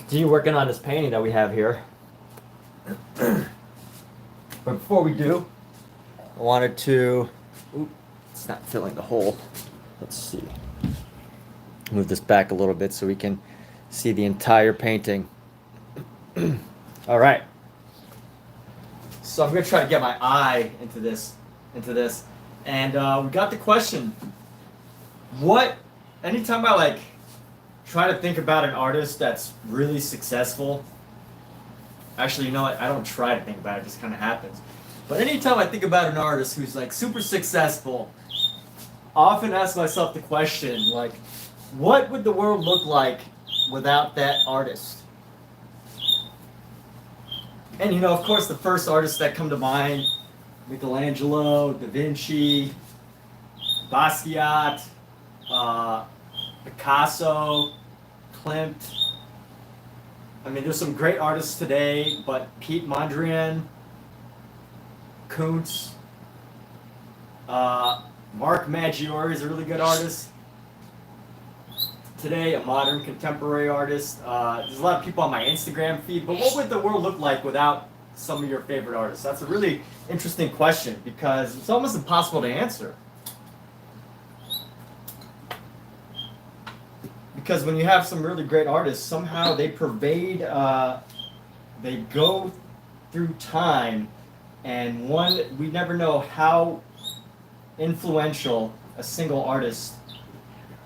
continue working on this painting that we have here. But before we do, I wanted to, it's not filling the hole. Let's see. Move this back a little bit so we can see the entire painting. All right. So I'm gonna try to get my eye into this, and we got the question. Anytime I like try to think about an artist that's really successful. Actually, you know what? I don't try to think about it; it just kind of happens. But anytime I think about an artist who's like super successful, I often ask myself the question, like, what would the world look like without that artist? And you know, of course, the first artists that come to mind, Michelangelo, Da Vinci, Basquiat, Picasso, Klimt. I mean, there's some great artists today, but Pete Mondrian, Kuntz, Mark Maggiore is a really good artist. Today, a modern contemporary artist. There's a lot of people on my Instagram feed, but what would the world look like without some of your favorite artists? That's a really interesting question because it's almost impossible to answer. Because when you have some really great artists, somehow they pervade, they go through time, and we never know how influential a single artist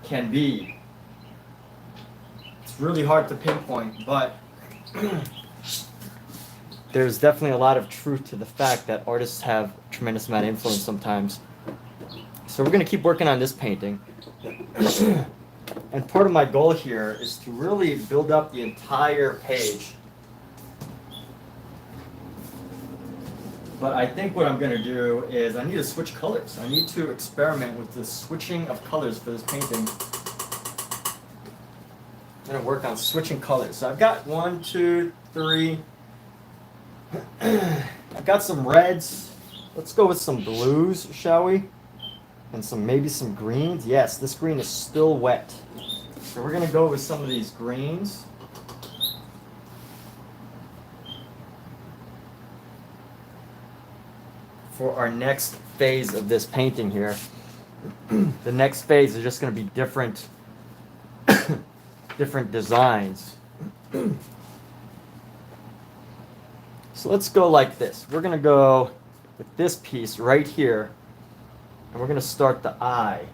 can be. It's really hard to pinpoint, but there's definitely a lot of truth to the fact that artists have a tremendous amount of influence sometimes. So we're going to keep working on this painting. And part of my goal here is to really build up the entire page. But I think what I'm going to do is I need to switch colors. I need to experiment with the switching of colors for this painting. I'm going to work on switching colors. So I've got 1, 2, 3. I've got some reds. Let's go with some blues, shall we? And maybe some greens. Yes, this green is still wet. So we're going to go with some of these greens. For our next phase of this painting here. The next phase is just going to be different designs. So let's go like this. We're going to go with this piece right here. And we're going to start the eye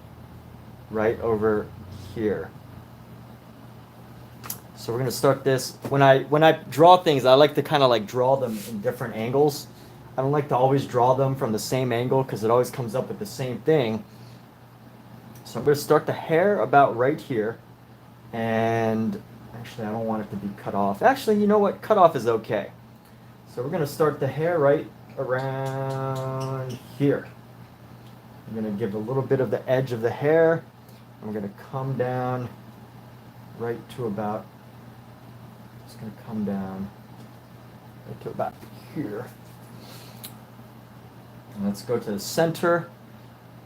right over here. So we're going to start this. When I draw things, I like to kind of like draw them in different angles. I don't like to always draw them from the same angle because it always comes up with the same thing. So I'm going to start the hair about right here. And actually, I don't want it to be cut off. Actually, you know what? Cut off is okay. So we're going to start the hair right around here. I'm going to give a little bit of the edge of the hair. I'm going to come down right to about, just going to come down right to about here. And let's go to the center.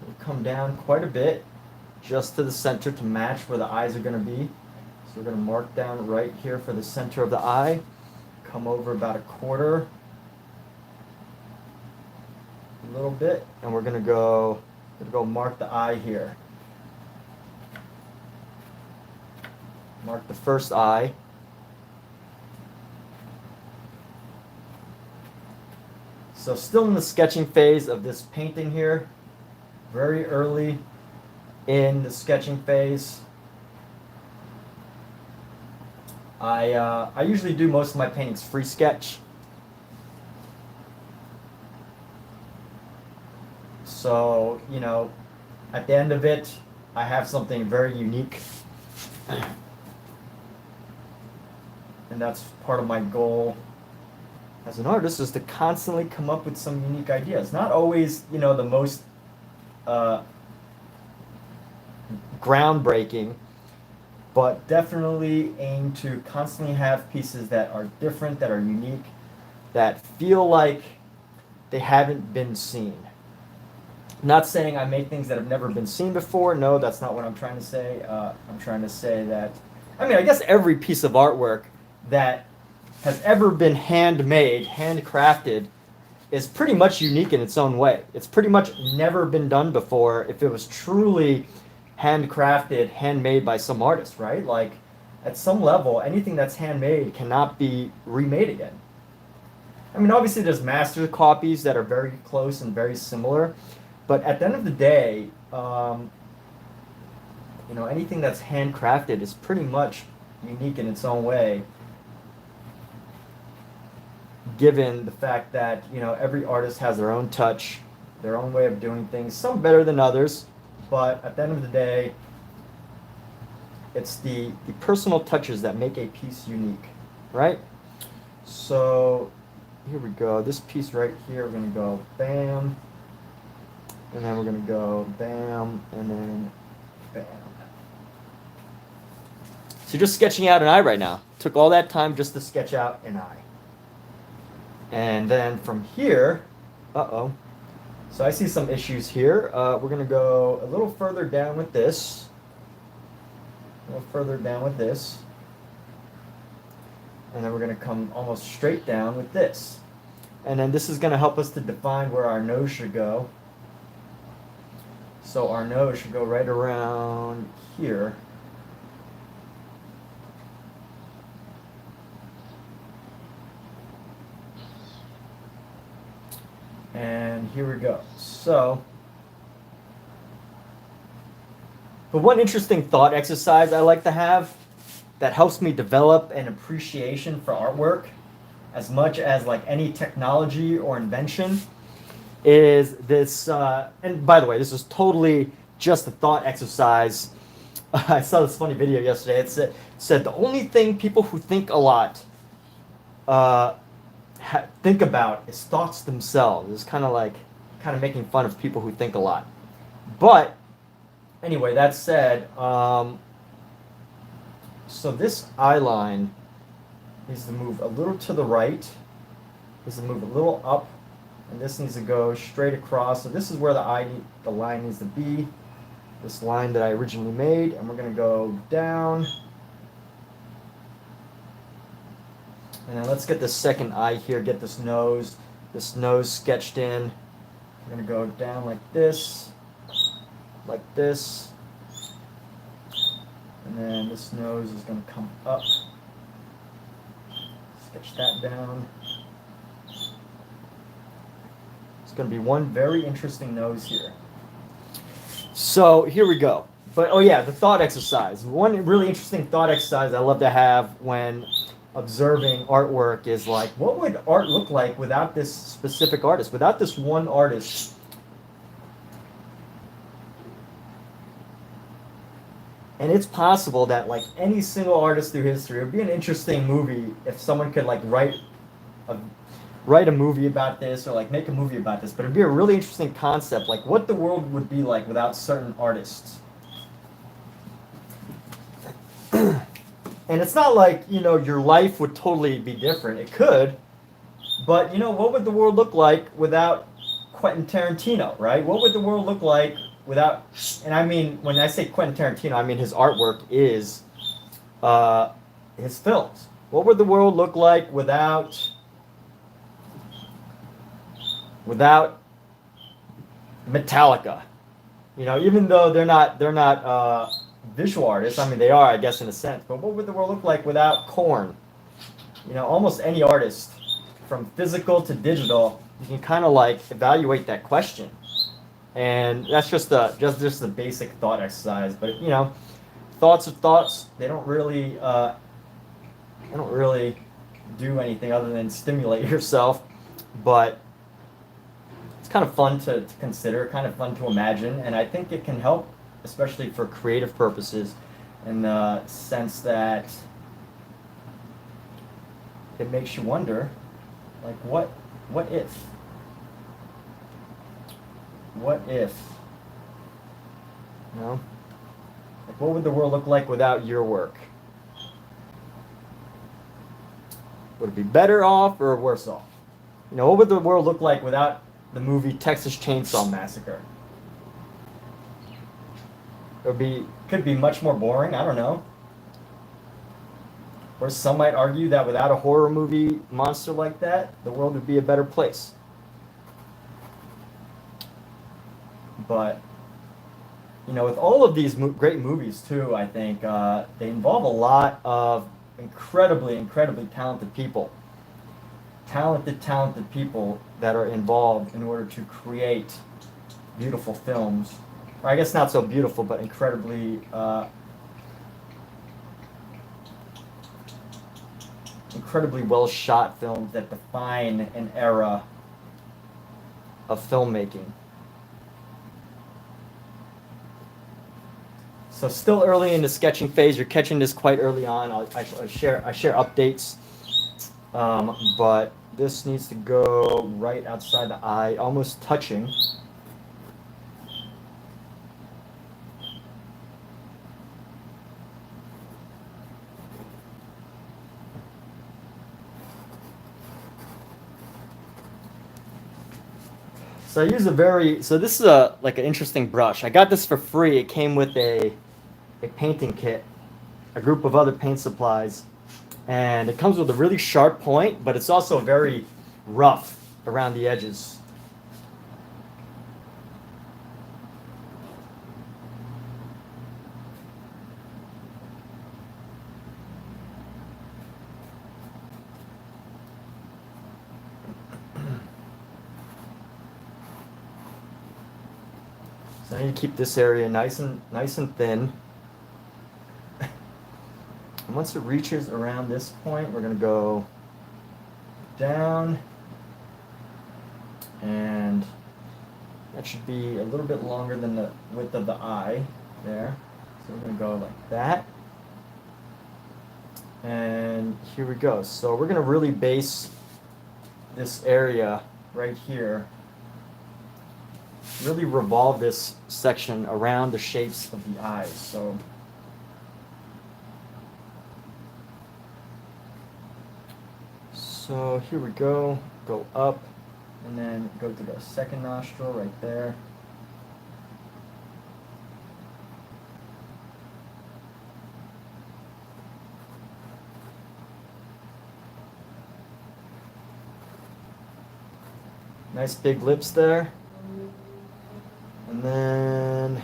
We'll come down quite a bit, just to the center to match where the eyes are going to be. So we're going to mark down right here for the center of the eye. Come over about a quarter, a little bit, and we're going to go mark the eye here. Mark the first eye. So still in the sketching phase of this painting here, very early in the sketching phase. I usually do most of my paintings free sketch. So, you know, at the end of it, I have something very unique. And that's part of my goal as an artist, is to constantly come up with some unique ideas. Not always, you know, the most groundbreaking, but definitely aim to constantly have pieces that are different, that are unique, that feel like they haven't been seen. I'm not saying I make things that have never been seen before. No, that's not what I'm trying to say. I'm trying to say that, I mean, I guess every piece of artwork that has ever been handmade, handcrafted, is pretty much unique in its own way. It's pretty much never been done before if it was truly handcrafted, handmade by some artist, right? Like, at some level, anything that's handmade cannot be remade again. I mean, obviously, there's master copies that are very close and very similar, but at the end of the day, you know, anything that's handcrafted is pretty much unique in its own way, given the fact that, you know, every artist has their own touch, their own way of doing things, some better than others, but at the end of the day, it's the personal touches that make a piece unique, right? So here we go. This piece right here, we're going to go bam, and then we're going to go bam, and then bam. So just sketching out an eye right now. Took all that time just to sketch out an eye. And then from here, so I see some issues here. We're going to go a little further down with this. A little further down with this. And then we're going to come almost straight down with this. And then this is going to help us to define where our nose should go. So our nose should go right around here. And here we go. So, but one interesting thought exercise I like to have that helps me develop an appreciation for artwork as much as like any technology or invention is this, and by the way, this is totally just a thought exercise. I saw this funny video yesterday. It said the only thing people who think a lot think about is thoughts themselves. It's kind of making fun of people who think a lot. But anyway, that said, so this eye line needs to move a little to the right, needs to move a little up, and this needs to go straight across. So this is where the line needs to be, this line that I originally made, and we're going to go down. And then let's get the second eye here, get this nose sketched in. We're going to go down like this, and then this nose is going to come up. Sketch that down. It's going to be one very interesting nose here. So here we go. But oh yeah, the thought exercise. One really interesting thought exercise I love to have when observing artwork is like, what would art look like without this specific artist, without this one artist? And it's possible that like any single artist through history, it would be an interesting movie if someone could like write a movie about this, or like make a movie about this. But it'd be a really interesting concept, like what the world would be like without certain artists. And it's not like, you know, your life would totally be different. It could, but you know, what would the world look like without Quentin Tarantino, right? What would the world look like without, and I mean, when I say Quentin Tarantino, I mean his artwork is his films. What would the world look like without Metallica? You know, even though they're not visual artists. I mean, they are, I guess, in a sense. But what would the world look like without Korn? You know, almost any artist, from physical to digital, you can kind of like evaluate that question. And that's just the basic thought exercise. But you know, thoughts are thoughts. They don't really do anything other than stimulate yourself. But it's kind of fun to consider, kind of fun to imagine, and I think it can help, especially for creative purposes, in the sense that it makes you wonder, like, what if? What if? You know? Like, what would the world look like without your work? Would it be better off or worse off? You know, what would the world look like without the movie Texas Chainsaw Massacre? Could be much more boring. I don't know. Or some might argue that without a horror movie monster like that, the world would be a better place. But, you know, with all of these great movies too, I think they involve a lot of incredibly, incredibly talented people. Talented people that are involved in order to create beautiful films. Or I guess not so beautiful, but incredibly incredibly well shot films that define an era of filmmaking. So still early in the sketching phase. You're catching this quite early on. I share updates, but this needs to go right outside the eye, almost touching. So I use so this is like an interesting brush. I got this for free. It came with a painting kit, a group of other paint supplies, and it comes with a really sharp point, but it's also very rough around the edges. So I need to keep this area nice and thin. And once it reaches around this point, we're going to go down, and that should be a little bit longer than the width of the eye there. So we're going to go like that. And here we go. So we're going to really base this area right here, really revolve this section around the shapes of the eyes. So here we go up, and then go to the second nostril right there. Nice big lips there. And then,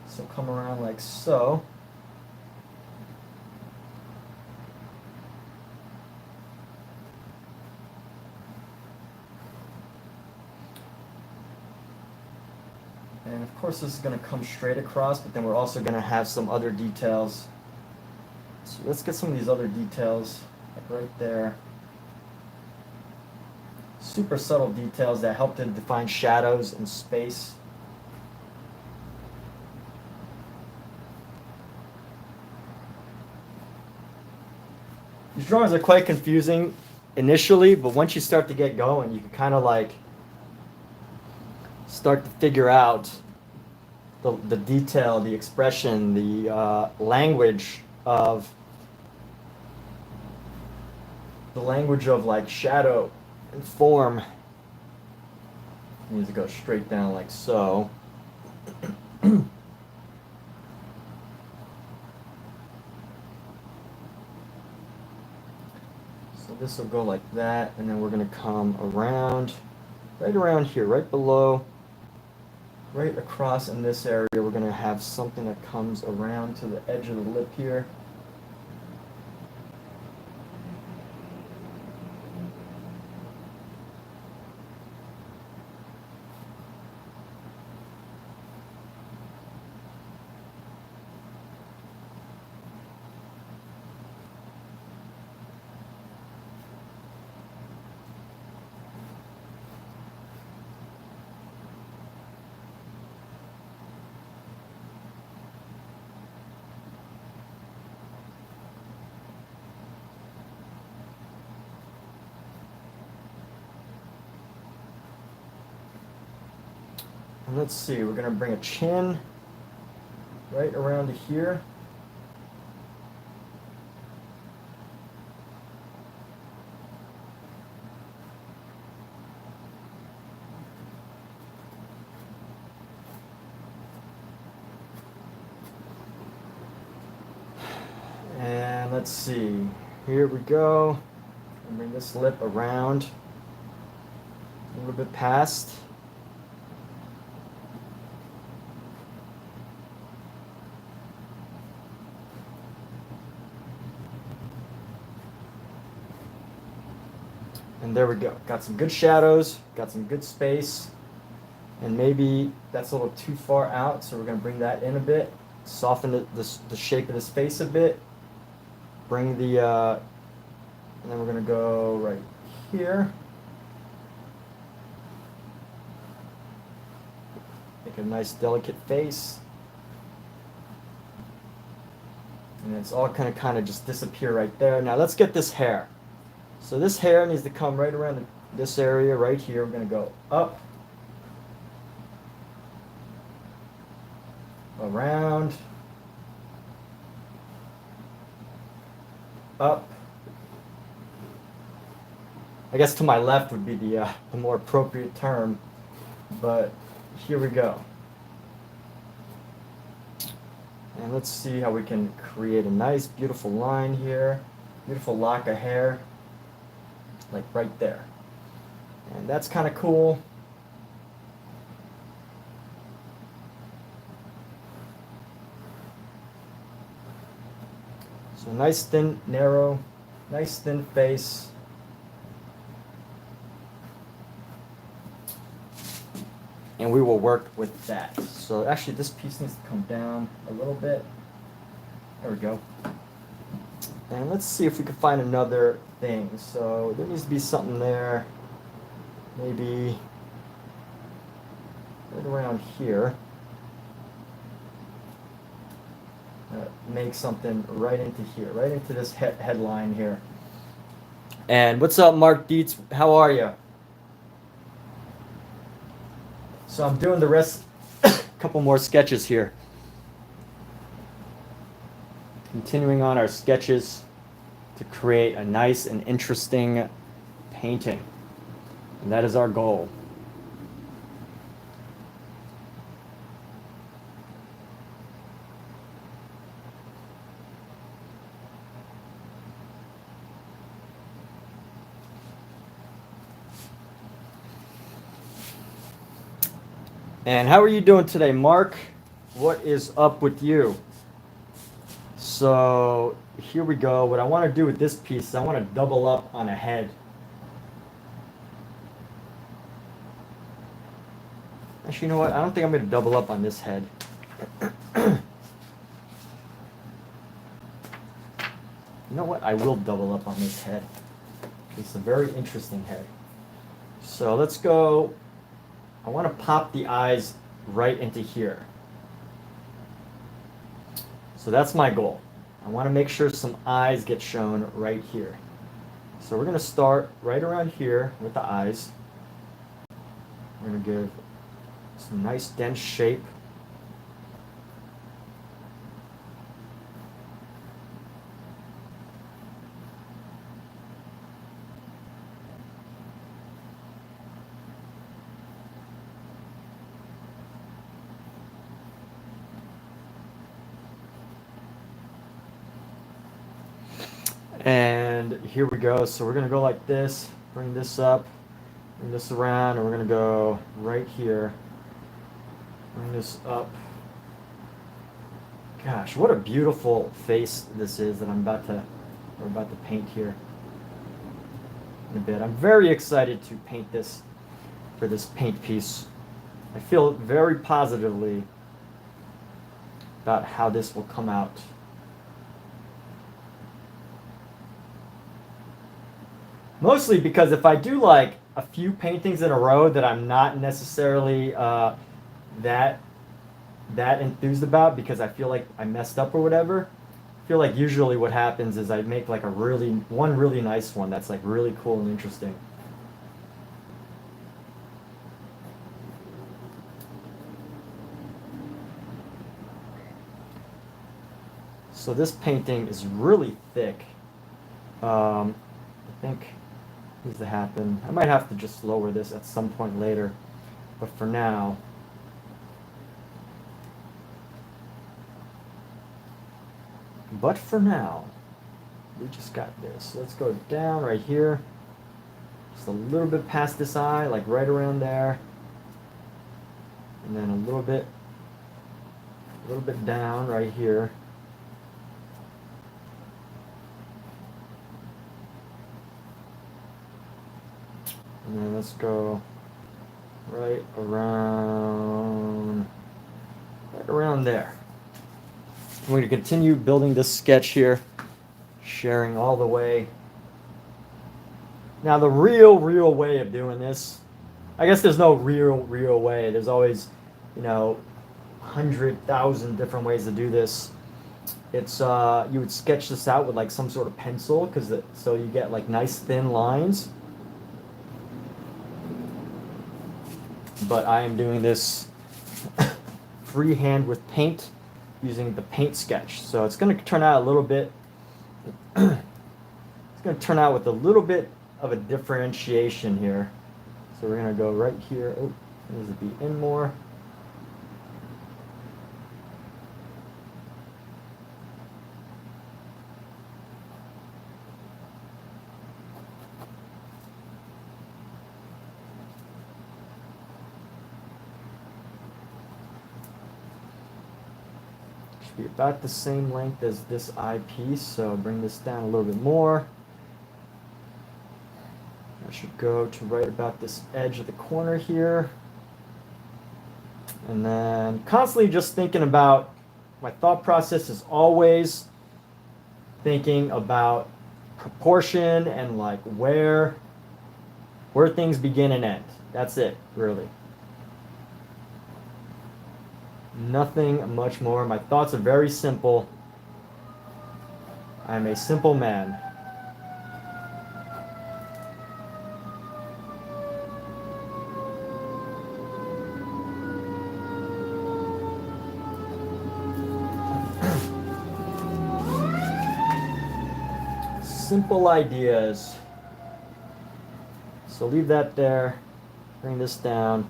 so come around like so. And of course this is going to come straight across, but then we're also going to have some other details. So let's get some of these other details like right there. Super subtle details that help to define shadows and space. These drawings are quite confusing initially, but once you start to get going, you can kind of like start to figure out the detail, the expression, the language of like shadow and form. You need to go straight down like so. So this will go like that, and then we're going to come around, right around here, right below, right across in this area. We're going to have something that comes around to the edge of the lip here. And let's see, we're going to bring a chin right around to here. let's see. Here we go. I'll bring this lip around a little bit past. And there we go. Got some good shadows, got some good space, and maybe that's a little too far out, so we're going to bring that in a bit, soften the shape of this face a bit, bring the, and then we're going to go right here. Make a nice delicate face. And it's all kind of just disappear right there. Now let's get this hair. So this hair needs to come right around this area right here. We're going to go up, around, up. I guess to my left would be the more appropriate term, but here we go. And let's see how we can create a nice, beautiful line here, beautiful lock of hair. Like right there. And that's kind of cool. So nice thin, narrow, nice thin face. And we will work with that. So actually this piece needs to come down a little bit. There we go. And let's see if we can find another thing. So there needs to be something there. Maybe right around here. Make something right into here, right into this headline here. And what's up, Mark Dietz? How are you? So I'm doing the rest, a couple more sketches here. Continuing on our sketches to create a nice and interesting painting. And that is our goal. And how are you doing today, Mark? What is up with you? So here we go. What I want to do with this piece is I want to double up on a head. Actually, you know what? I don't think I'm going to double up on this head. You know what? I will double up on this head. It's a very interesting head. So let's go. I want to pop the eyes right into here. So that's my goal. I want to make sure some eyes get shown right here. So we're going to start right around here with the eyes. We're going to give some nice dense shape. And here we go. So we're going to go like this, bring this up, bring this around, and we're going to go right here. Bring this up. Gosh, what a beautiful face this is that we're about to paint here in a bit. I'm very excited to paint this for this paint piece. I feel very positively about how this will come out. Mostly because if I do like a few paintings in a row that I'm not necessarily that enthused about because I feel like I messed up or whatever, I feel like usually what happens is I make like one really nice one that's like really cool and interesting. So this painting is really thick. I think needs to happen. I might have to just lower this at some point later, but for now, we just got this. Let's go down right here. Just a little bit past this eye, like right around there. And then a little bit down right here. And then let's go right around there. I'm going to continue building this sketch here, sharing all the way. Now the real way of doing this, I guess there's no real way. There's always, 100,000 different ways to do this. It's you would sketch this out with like some sort of pencil, so you get like nice thin lines. But I am doing this freehand with paint, using the paint sketch. So it's going to turn out a little bit. It's going to turn out with a little bit of a differentiation here. So we're going to go right here. Oh, needs to be in more. Should be about the same length as this eyepiece, so bring this down a little bit more. I should go to right about this edge of the corner here. And then constantly just thinking about, my thought process is always thinking about proportion and like where things begin and end. That's it, really. Nothing much more. My thoughts are very simple. I'm a simple man. Simple ideas. So leave that there. Bring this down.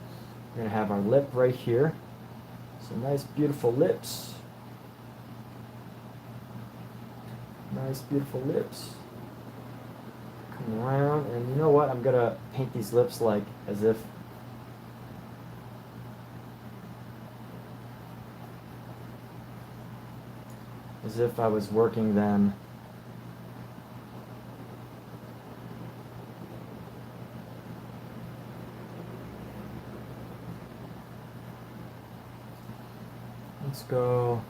We're going to have our lip right here. Some nice beautiful lips. Nice beautiful lips. Come around, and you know what? I'm going to paint these lips like as if I was working them. Let's go.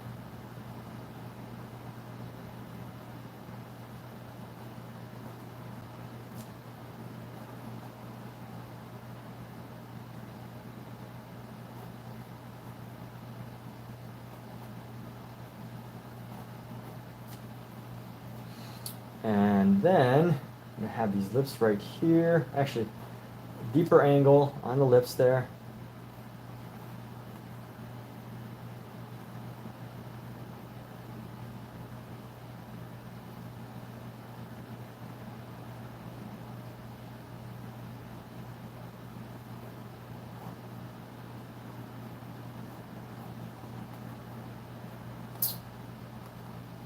And then I'm gonna have these lips right here. Actually, deeper angle on the lips there.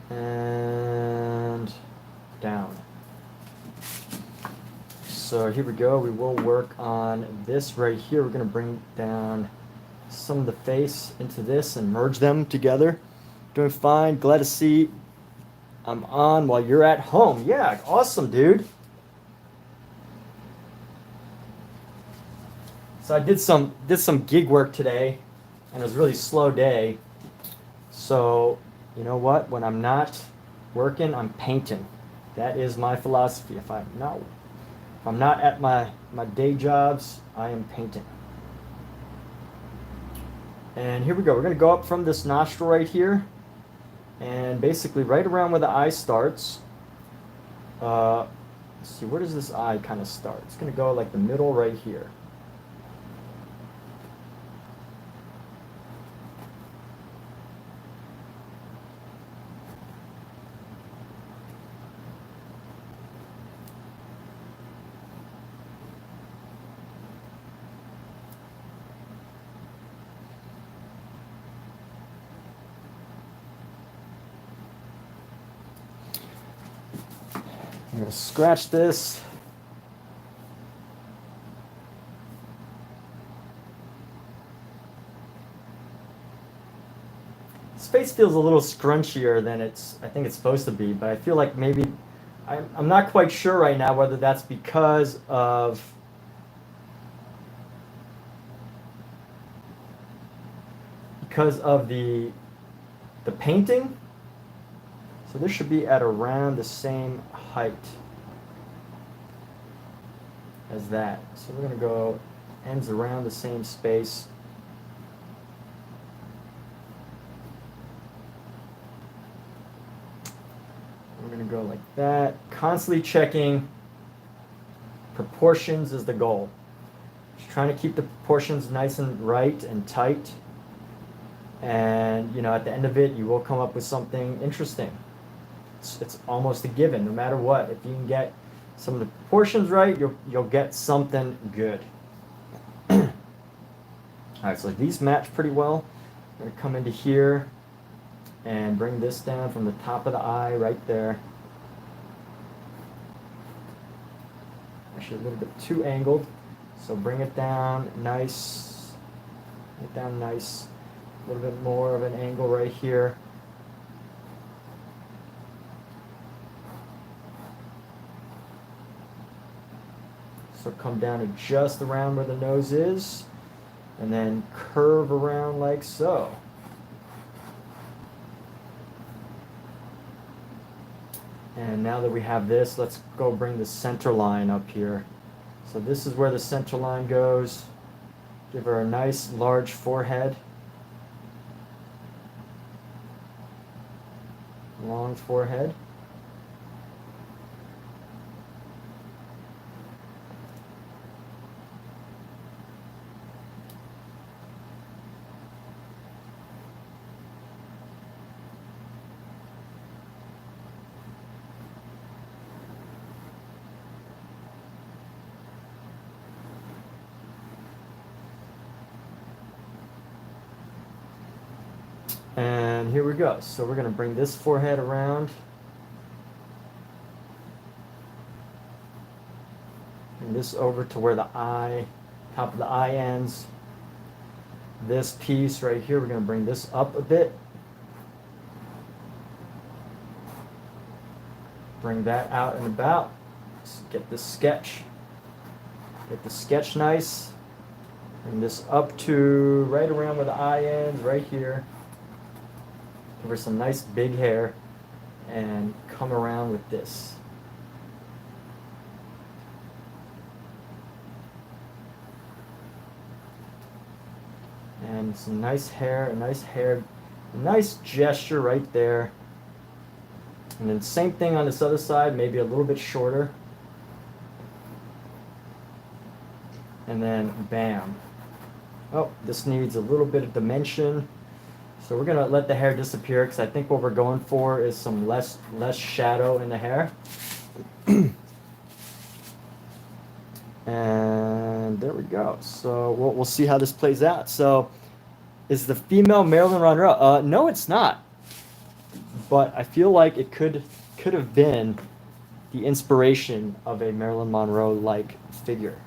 And down. So here we go. We will work on this right here. We're going to bring down some of the face into this and merge them together. Doing fine. Glad to see I'm on while you're at home. Yeah, awesome, dude. So I did some gig work today, and it was a really slow day. So you know what? When I'm not working, I'm painting. That is my philosophy. If I'm not at my day jobs, I am painting. And here we go. We're going to go up from this nostril right here, and basically right around where the eye starts. Let's see, where does this eye kind of start? It's going to go like the middle right here. I'm going to scratch this. This face feels a little scrunchier than I think it's supposed to be, but I feel like maybe, I'm not quite sure right now whether that's because of the painting. So this should be at around the same height as that. So we're going to go ends around the same space. We're going to go like that. Constantly checking proportions is the goal. Just trying to keep the proportions nice and right and tight. And, you know, at the end of it, you will come up with something interesting. It's almost a given, no matter what. If you can get some of the proportions right, you'll get something good. All right, so these match pretty well. I'm going to come into here and bring this down from the top of the eye right there. Actually, a little bit too angled, so bring it down nice. Bring it down nice. A little bit more of an angle right here. So come down to just around where the nose is, and then curve around like so. And now that we have this, let's go bring the center line up here. So this is where the center line goes. Give her a nice large forehead. Long forehead. And here we go. So we're going to bring this forehead around. Bring this over to where the eye, top of the eye ends. This piece right here, we're going to bring this up a bit. Bring that out and about. Just get this sketch. Get the sketch nice. Bring this up to right around where the eye ends, right here. Give her some nice big hair and come around with this. And some nice hair, a nice gesture right there. And then same thing on this other side, maybe a little bit shorter. And then bam. Oh, this needs a little bit of dimension. So we're gonna let the hair disappear because I think what we're going for is some less shadow in the hair. And there we go. So we'll see how this plays out. So is the female Marilyn Monroe? No, it's not. But I feel like it could have been the inspiration of a Marilyn Monroe-like figure.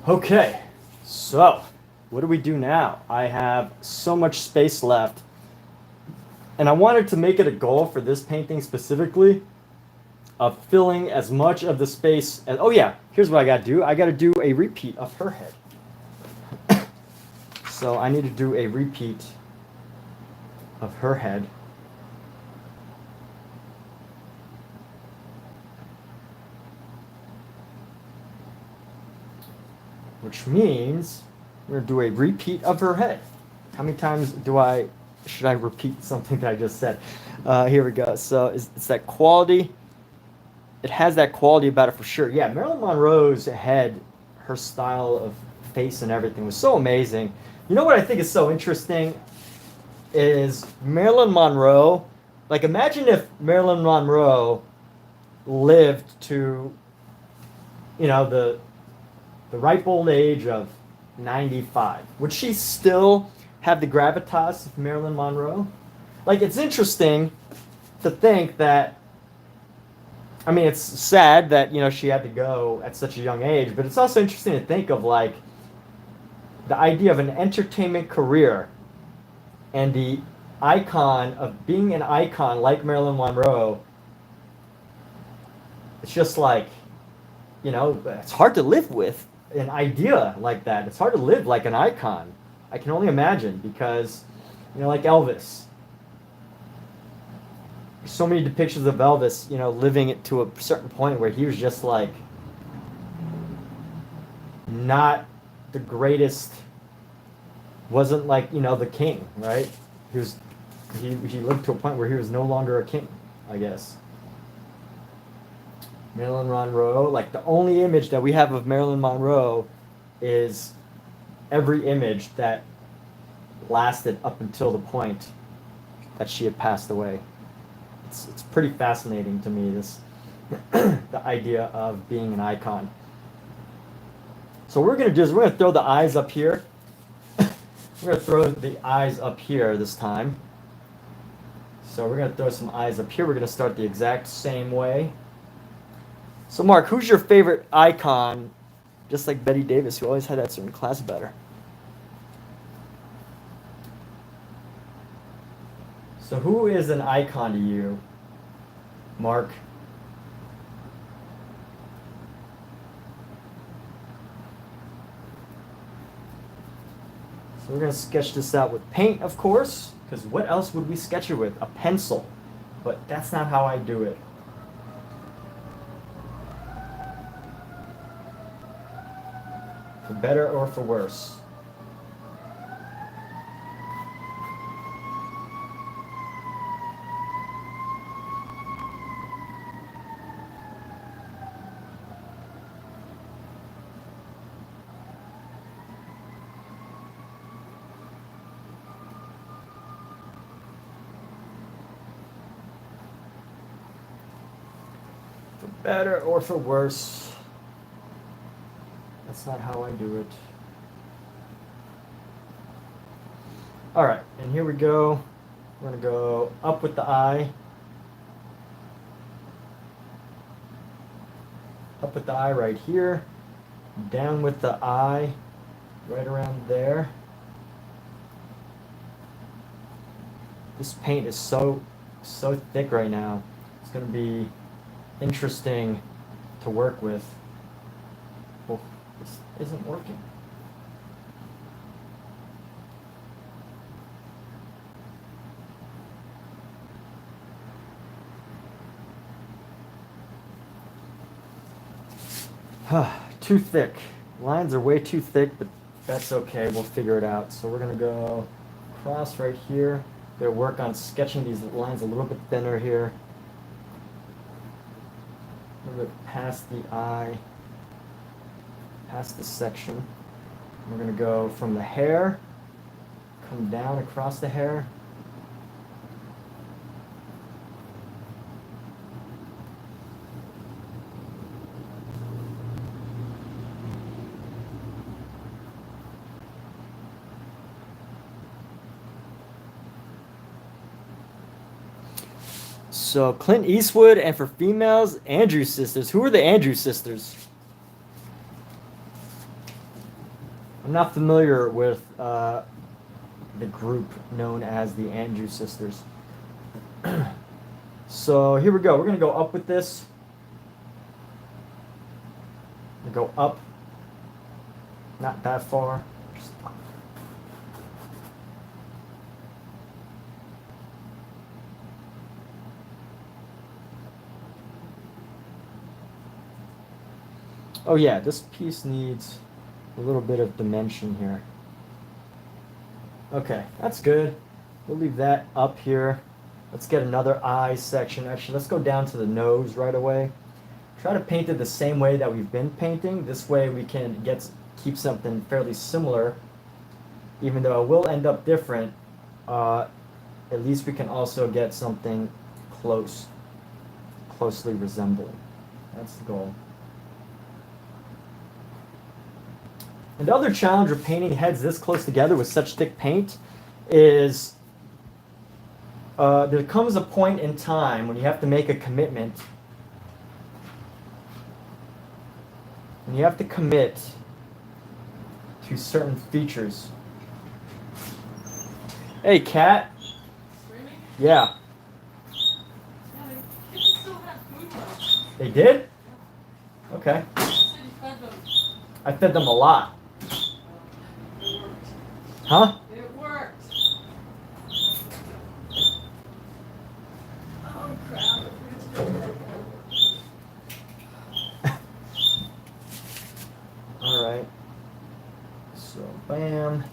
Okay, so what do we do now? I have so much space left, and I wanted to make it a goal for this painting specifically of filling as much of the space as, oh yeah, here's what I gotta do. I gotta do a repeat of her head. So I need to do a repeat of her head. Which means we're going to do a repeat of her head. How many times should I repeat something that I just said? Here we go. So it's that quality. It has that quality about it for sure. Yeah, Marilyn Monroe's head, her style of face and everything was so amazing. You know what I think is so interesting is Marilyn Monroe. Like, imagine if Marilyn Monroe lived to, you know, the ripe old age of 95. Would she still have the gravitas of Marilyn Monroe? Like, it's interesting to think that, I mean, it's sad that, you know, she had to go at such a young age, but it's also interesting to think of, like, the idea of an entertainment career and the icon of being an icon like Marilyn Monroe. It's just like, you know, it's hard to live with an idea like that. It's hard to live like an icon. I can only imagine because, you know, like Elvis. So many depictions of Elvis, you know, living it to a certain point where he was just like not the greatest, wasn't like, you know, the king, right? He lived to a point where he was no longer a king, I guess. Marilyn Monroe, like the only image that we have of Marilyn Monroe is every image that lasted up until the point that she had passed away. It's pretty fascinating to me, this the idea of being an icon. So what we're gonna do is we're gonna throw the eyes up here. We're gonna throw the eyes up here this time. So we're gonna throw some eyes up here. We're gonna start the exact same way. So Mark, who's your favorite icon? Just like Betty Davis, who always had that certain class about her. So who is an icon to you, Mark? So we're going to sketch this out with paint, of course, because what else would we sketch it with? A pencil. But that's not how I do it. For better or for worse. For better or for worse. That's not how I do it. All right, and here we go. We're going to go up with the eye. Up with the eye right here. Down with the eye right around there. This paint is so thick right now. It's going to be interesting to work with. Oh, this isn't working. Too thick. Lines are way too thick, but that's okay. We'll figure it out. So we're going to go across right here. Going to work on sketching these lines a little bit thinner here. A little bit past the eye, past the section. We're going to go from the hair, come down across the hair. So Clint Eastwood, and for females, Andrews Sisters. Who are the Andrews Sisters? I'm not familiar with the group known as the Andrews Sisters. So here we go. We're going to go up with this. Go up. Not that far. Just up. Oh yeah, this piece needs a little bit of dimension here. Okay, that's good. We'll leave that up here. Let's get another eye section. Actually, let's go down to the nose right away. Try to paint it the same way that we've been painting. This way we can keep something fairly similar. Even though it will end up different, at least we can also get something closely resembling. That's the goal. And the other challenge of painting heads this close together with such thick paint is there comes a point in time when you have to make a commitment. And you have to commit to certain features. Hey, Kat. Screaming? Yeah. Yeah, the kids still have food left. They did? Okay. You said you fed them. I fed them a lot. It worked. Huh? It worked. Oh, crap. All right. So, bam.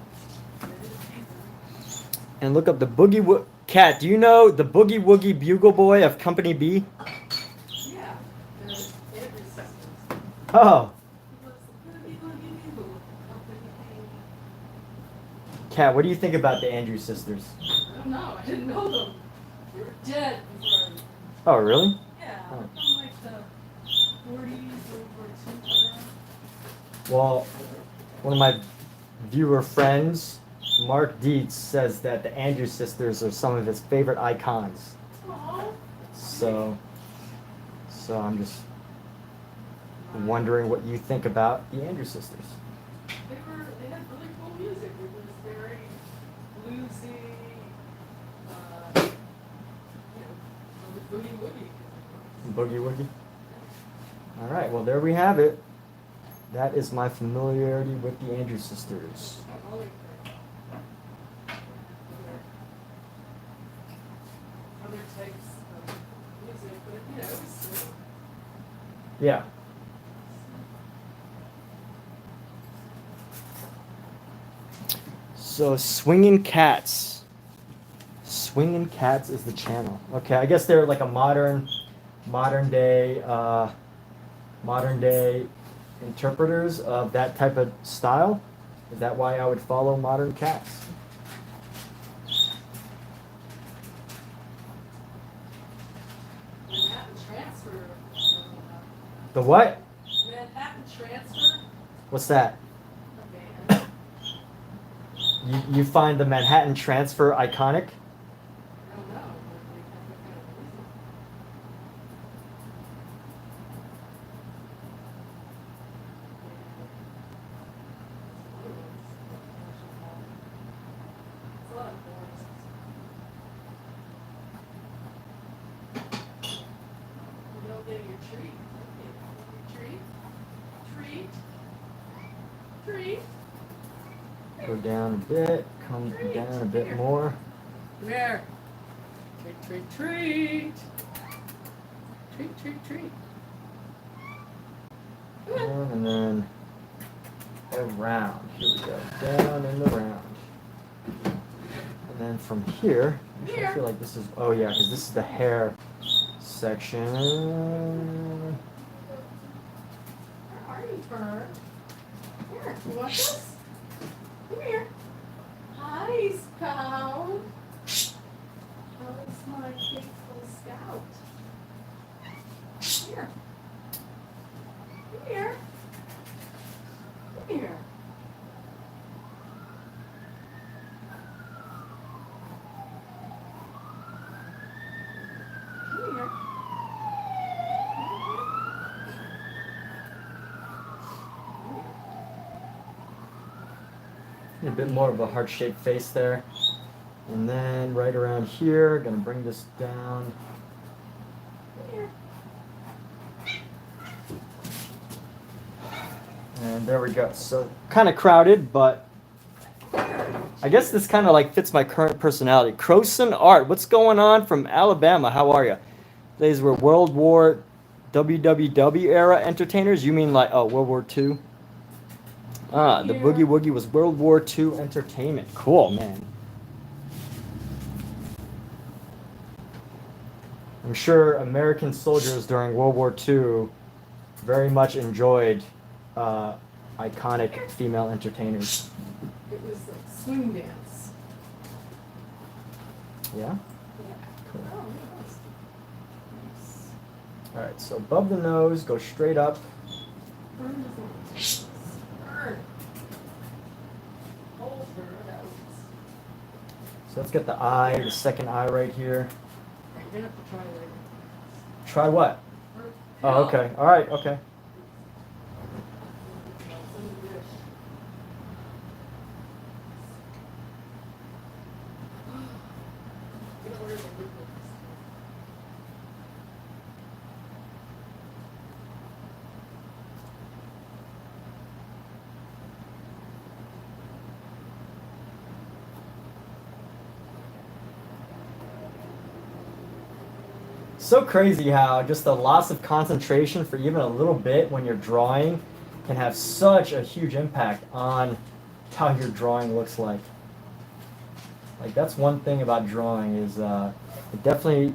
And look up the Boogie Woogie. Kat, do you know the Boogie Woogie Bugle Boy of Company B? Yeah. The Andrew sisters. Oh. He was the Boogie Woogie Bugle Company. Kat, what do you think about the Andrews sisters? I don't know. I didn't know them. They were dead before. Oh, really? Yeah. Oh. From like the 40s, World War II era. Well, one of my viewer friends, Mark Dietz, says that the Andrews sisters are some of his favorite icons. Aww. So I'm just wondering what you think about the Andrews sisters. They had really cool music. It was very bluesy, boogie woogie. Boogie Woogie. All right, well, there we have it. That is my familiarity with the Andrews sisters. Other types of music, but it was Yeah. So, Swingin' Cats. Swingin' Cats is the channel. Okay, I guess they're like a modern day interpreters of that type of style. Is that why I would follow Modern Cats? Manhattan Transfer. The what? Manhattan Transfer. What's that? A band. You find the Manhattan Transfer iconic? I don't know. But they have that kind of music. It's a lot of chords. You don't get your treat. Your treat. Treat. Go down a bit, come down a bit more. Come here. Treat, treat, treat. Treat, treat, treat. Down and then around. Here we go. Down and around. And then from here, actually, I feel like this is, oh yeah, because this is the hair section. Where are you, Fern? Here, you want this? Come here. Hi, Scout. How is my faithful Scout? Here. Come here. Come here. Come here. A bit more of a heart-shaped face there. And then right around here, gonna bring this down. And there we go. So kind of crowded, but I guess this kind of like fits my current personality. Croson Art, what's going on from Alabama? How are you? These were World War WWW era entertainers. You mean like, oh, World War II? Ah, the Boogie Woogie was World War II entertainment. Cool, man. I'm sure American soldiers during World War II very much enjoyed iconic female entertainers. It was a swing dance. Yeah? Yeah. Cool. Oh, yes. Nice. All right, so above the nose, go straight up. Fern doesn't want to take this. Fern. So let's get the eye, the second eye right here. You're gonna have to try later. Try what? Oh, okay. All right. Okay. So crazy how just the loss of concentration for even a little bit when you're drawing can have such a huge impact on how your drawing looks like. Like that's one thing about drawing is it definitely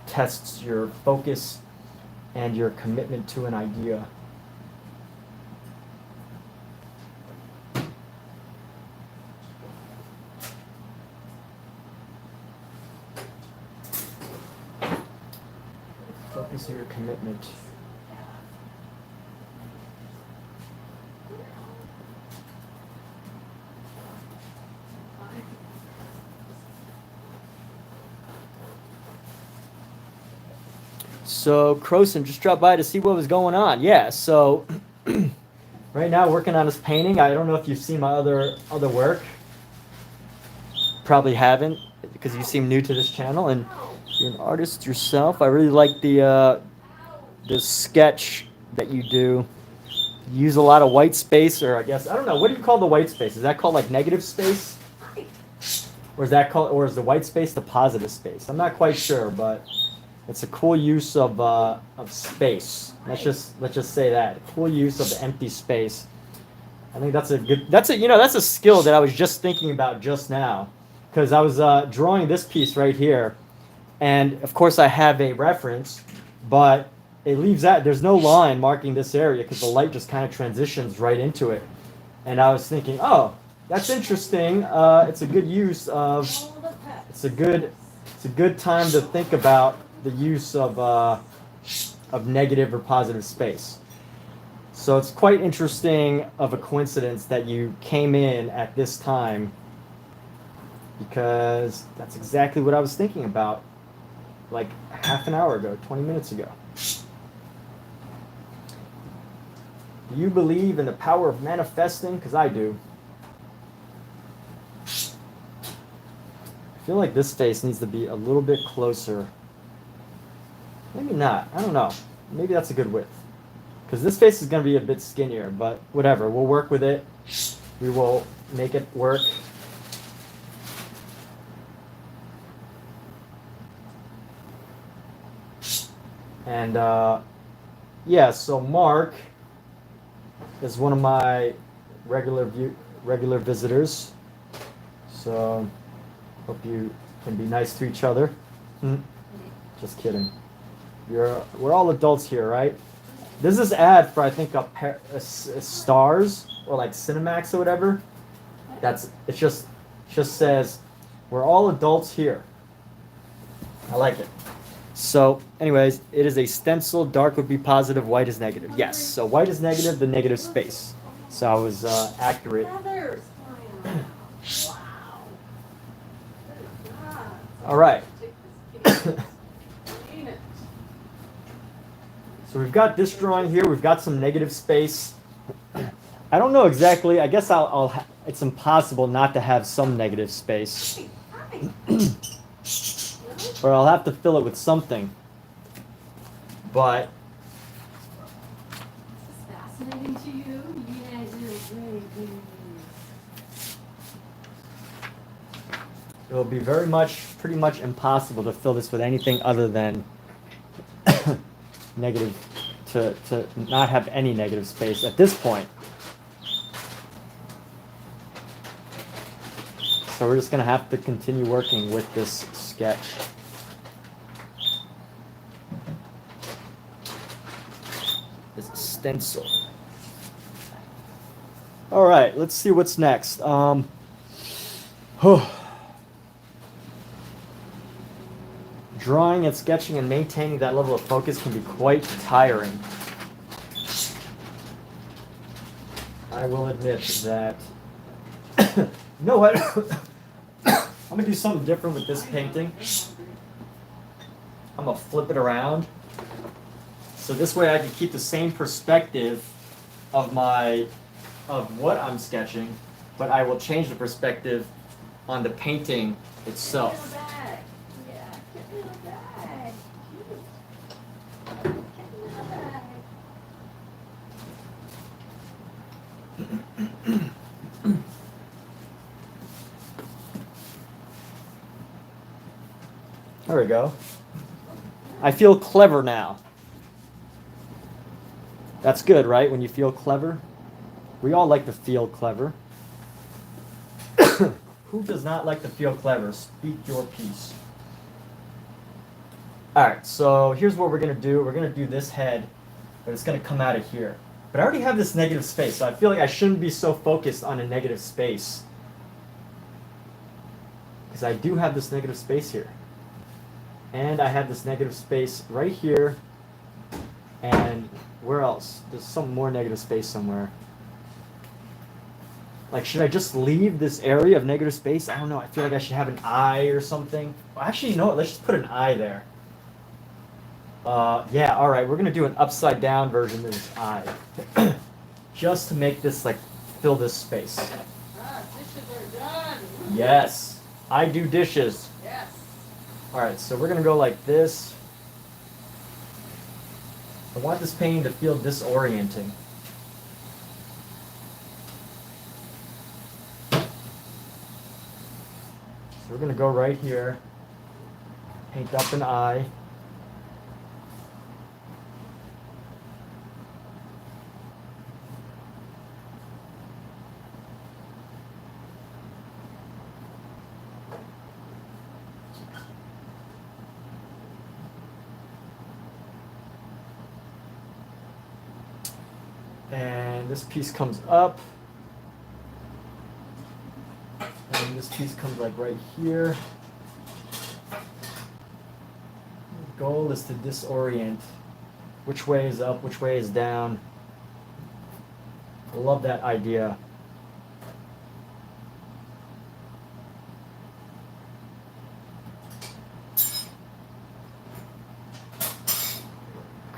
tests your focus and your commitment to an idea. Focus on your commitment. So Croson just dropped by to see what was going on. Yeah, so right now working on this painting. I don't know if you've seen my other work. Probably haven't because you seem new to this channel and you're an artist yourself. I really like the sketch that you do. You use a lot of white space, or I guess I don't know. What do you call the white space? Is that called like negative space, or is that called, or is the white space the positive space? I'm not quite sure, but it's a cool use of space. Let's just say that cool use of the empty space. I think that's a skill that I was just thinking about just now, because I was drawing this piece right here, and of course I have a reference, but it leaves out, there's no line marking this area because the light just kind of transitions right into it. And I was thinking, oh, that's interesting. It's a good use of, it's a good time to think about the use of negative or positive space. So it's quite interesting of a coincidence that you came in at this time, because that's exactly what I was thinking about like half an hour ago, 20 minutes ago. Do you believe in the power of manifesting? Because I do. I feel like this face needs to be a little bit closer. Maybe not. I don't know. Maybe that's a good width. Because this face is going to be a bit skinnier, but whatever. We'll work with it. We will make it work. And yeah, so Mark is one of my regular visitors. So hope you can be nice to each other. Just kidding. We're all adults here, right? This is ad for I think a Stars or like Cinemax or whatever. It just says we're all adults here. I like it. So, anyways, it is a stencil. Dark would be positive, white is negative. Yes, so white is negative, the negative space. So I was accurate. All right. So we've got this drawing here. We've got some negative space. I don't know exactly. I guess it's impossible not to have some negative space. Or I'll have to fill it with something. But This is fascinating to you. Yeah, it is very good. it will be pretty much impossible to fill this with anything other than negative, to not have any negative space at this point. So we're just going to have to continue working with this sketch. This stencil. All right, let's see what's next. Drawing and sketching and maintaining that level of focus can be quite tiring. I will admit that. You know what? I'm gonna do something different with this painting. I'm gonna flip it around. So this way I can keep the same perspective of what I'm sketching, but I will change the perspective on the painting itself. There we go. I feel clever now. That's good, right? When you feel clever. We all like to feel clever. Who does not like to feel clever? Speak your piece. Alright, so here's what we're going to do. We're going to do this head, but it's going to come out of here. But I already have this negative space, so I feel like I shouldn't be so focused on a negative space. Because I do have this negative space here. And I have this negative space right here. And where else? There's some more negative space somewhere. Like, should I just leave this area of negative space? I don't know. I feel like I should have an eye or something. Actually, you know what? Let's just put an eye there. Yeah, all right. We're going to do an upside down version of this eye. Just to make this, like, fill this space. Dishes are done. Yes. I do dishes. Yes. All right, so we're going to go like this. I want this painting to feel disorienting. So we're going to go right here, paint up an eye. And this piece comes up. And this piece comes like right here. The goal is to disorient. Which way is up, which way is down. I love that idea.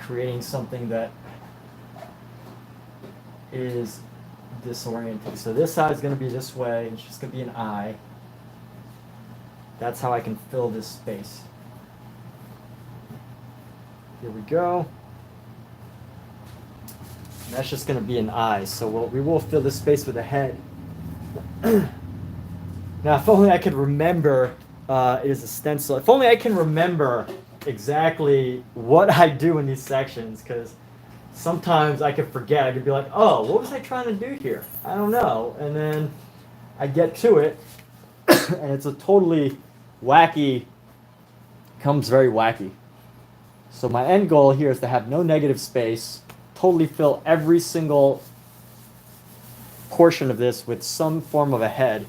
Creating something that is disorienting. So this side is going to be this way. It's just going to be an eye. That's how I can fill this space. Here we go. And that's just going to be an eye. So we will fill this space with a head. Now, if only I could remember, it is a stencil. If only I can remember exactly what I do in these sections, because sometimes I could forget. I could be like, oh, what was I trying to do here? I don't know. And then I get to it, and it's a totally wacky, becomes very wacky. So my end goal here is to have no negative space, totally fill every single portion of this with some form of a head.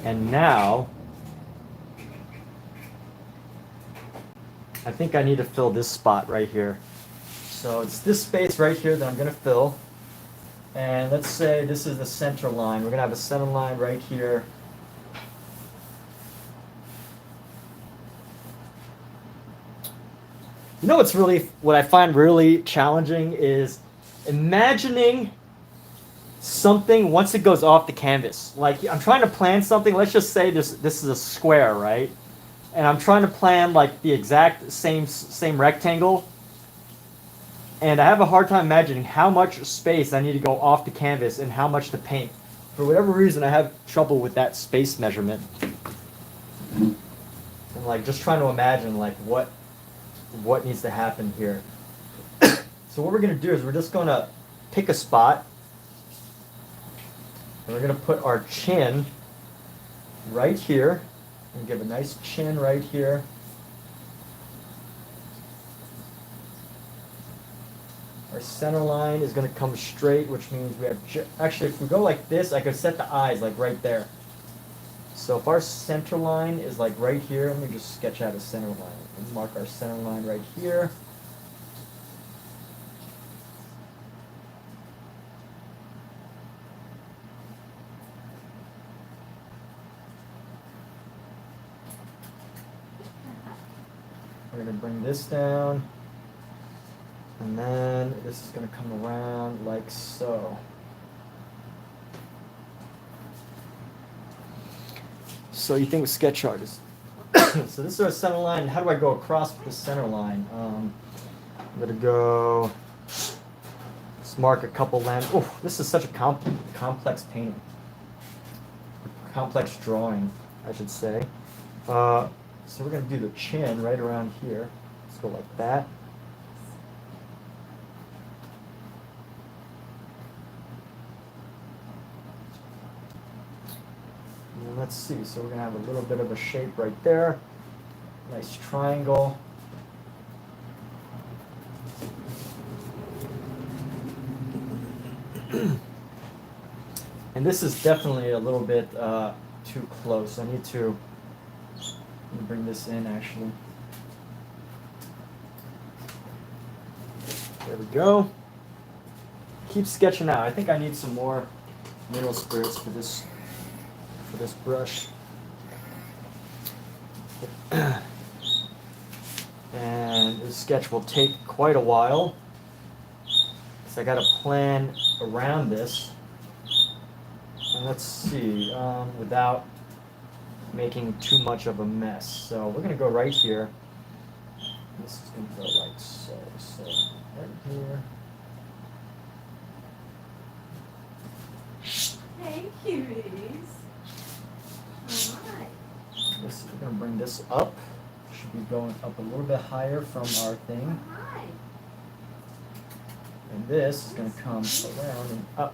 And now, I think I need to fill this spot right here. So it's this space right here that I'm going to fill. And let's say this is the center line. We're going to have a center line right here. You know what I find really challenging is imagining something once it goes off the canvas. Like, I'm trying to plan something. Let's just say this is a square, right? And I'm trying to plan like the exact same rectangle. And I have a hard time imagining how much space I need to go off the canvas and how much to paint. For whatever reason, I have trouble with that space measurement. And like just trying to imagine like what needs to happen here. So what we're going to do is we're just going to pick a spot. And we're going to put our chin right here and give a nice chin right here. Our center line is going to come straight, which means we have, actually if we go like this, I could set the eyes like right there. So if our center line is like right here, let me just sketch out a center line. Let's mark our center line right here. We're going to bring this down. And then this is going to come around like so. So you think with sketch artists. So this is our center line. How do I go across the center line? I'm going to go, let's mark a couple lines. Oh, this is such a complex painting. Complex drawing, I should say. So we're going to do the chin right around here. Let's go like that. And let's see, so we're going to have a little bit of a shape right there. Nice triangle. And this is definitely a little bit too close. I need to bring this in actually. There we go. Keep sketching out. I think I need some more mineral spirits for this brush. And this sketch will take quite a while. So I got to plan around this. And let's see, without making too much of a mess. So we're going to go right here. This is going to go like so. So right here. Hey, cuties. All right. This, we're going to bring this up. Should be going up a little bit higher from our thing. All right. And this is going to come around and up.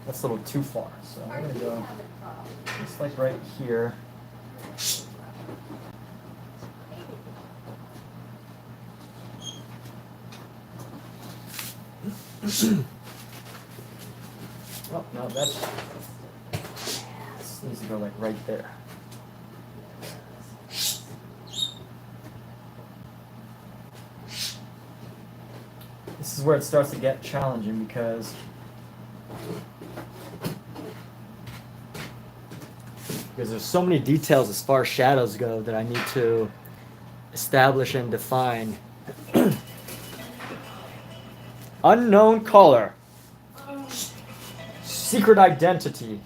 That's a little too far, so I'm going to go just like right here. Oh, no, this needs to go like right there. This is where it starts to get challenging because there's so many details as far as shadows go that I need to establish and define. Unknown color. Secret identity.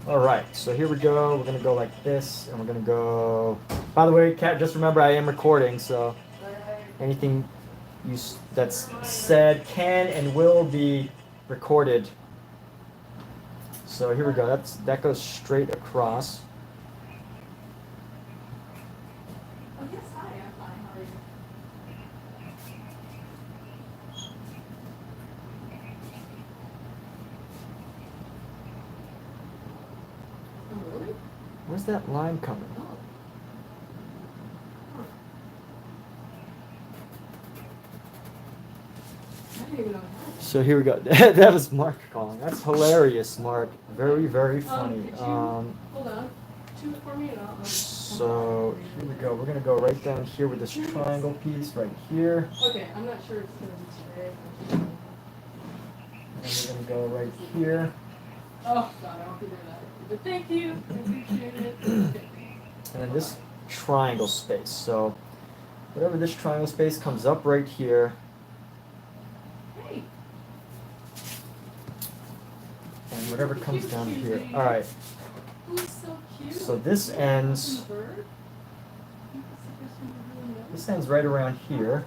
Alright, so here we go. We're going to go like this, and we're going to go... By the way, Kat, just remember I am recording, so anything that's said can and will be recorded. So here we go. That goes straight across. Oh, yes, hi, I'm fine. How are you? Oh, really? Where's that line coming? Oh. Huh. I didn't even know that. So here we go. That was Mark calling. That's hilarious, Mark. Very, very funny. Could you hold on to it for me and I'll So here we go. We're going to go right down here with this triangle piece right here. Okay, I'm not sure it's going to be straight. And we're going to go right here. Oh, God, I don't figure that. But thank you. I appreciate it. Okay. And then this triangle space. So whatever this triangle space comes up right here. Hey. And whatever comes down here. All right. Who's so cute? So this ends. Bird? This ends right around here.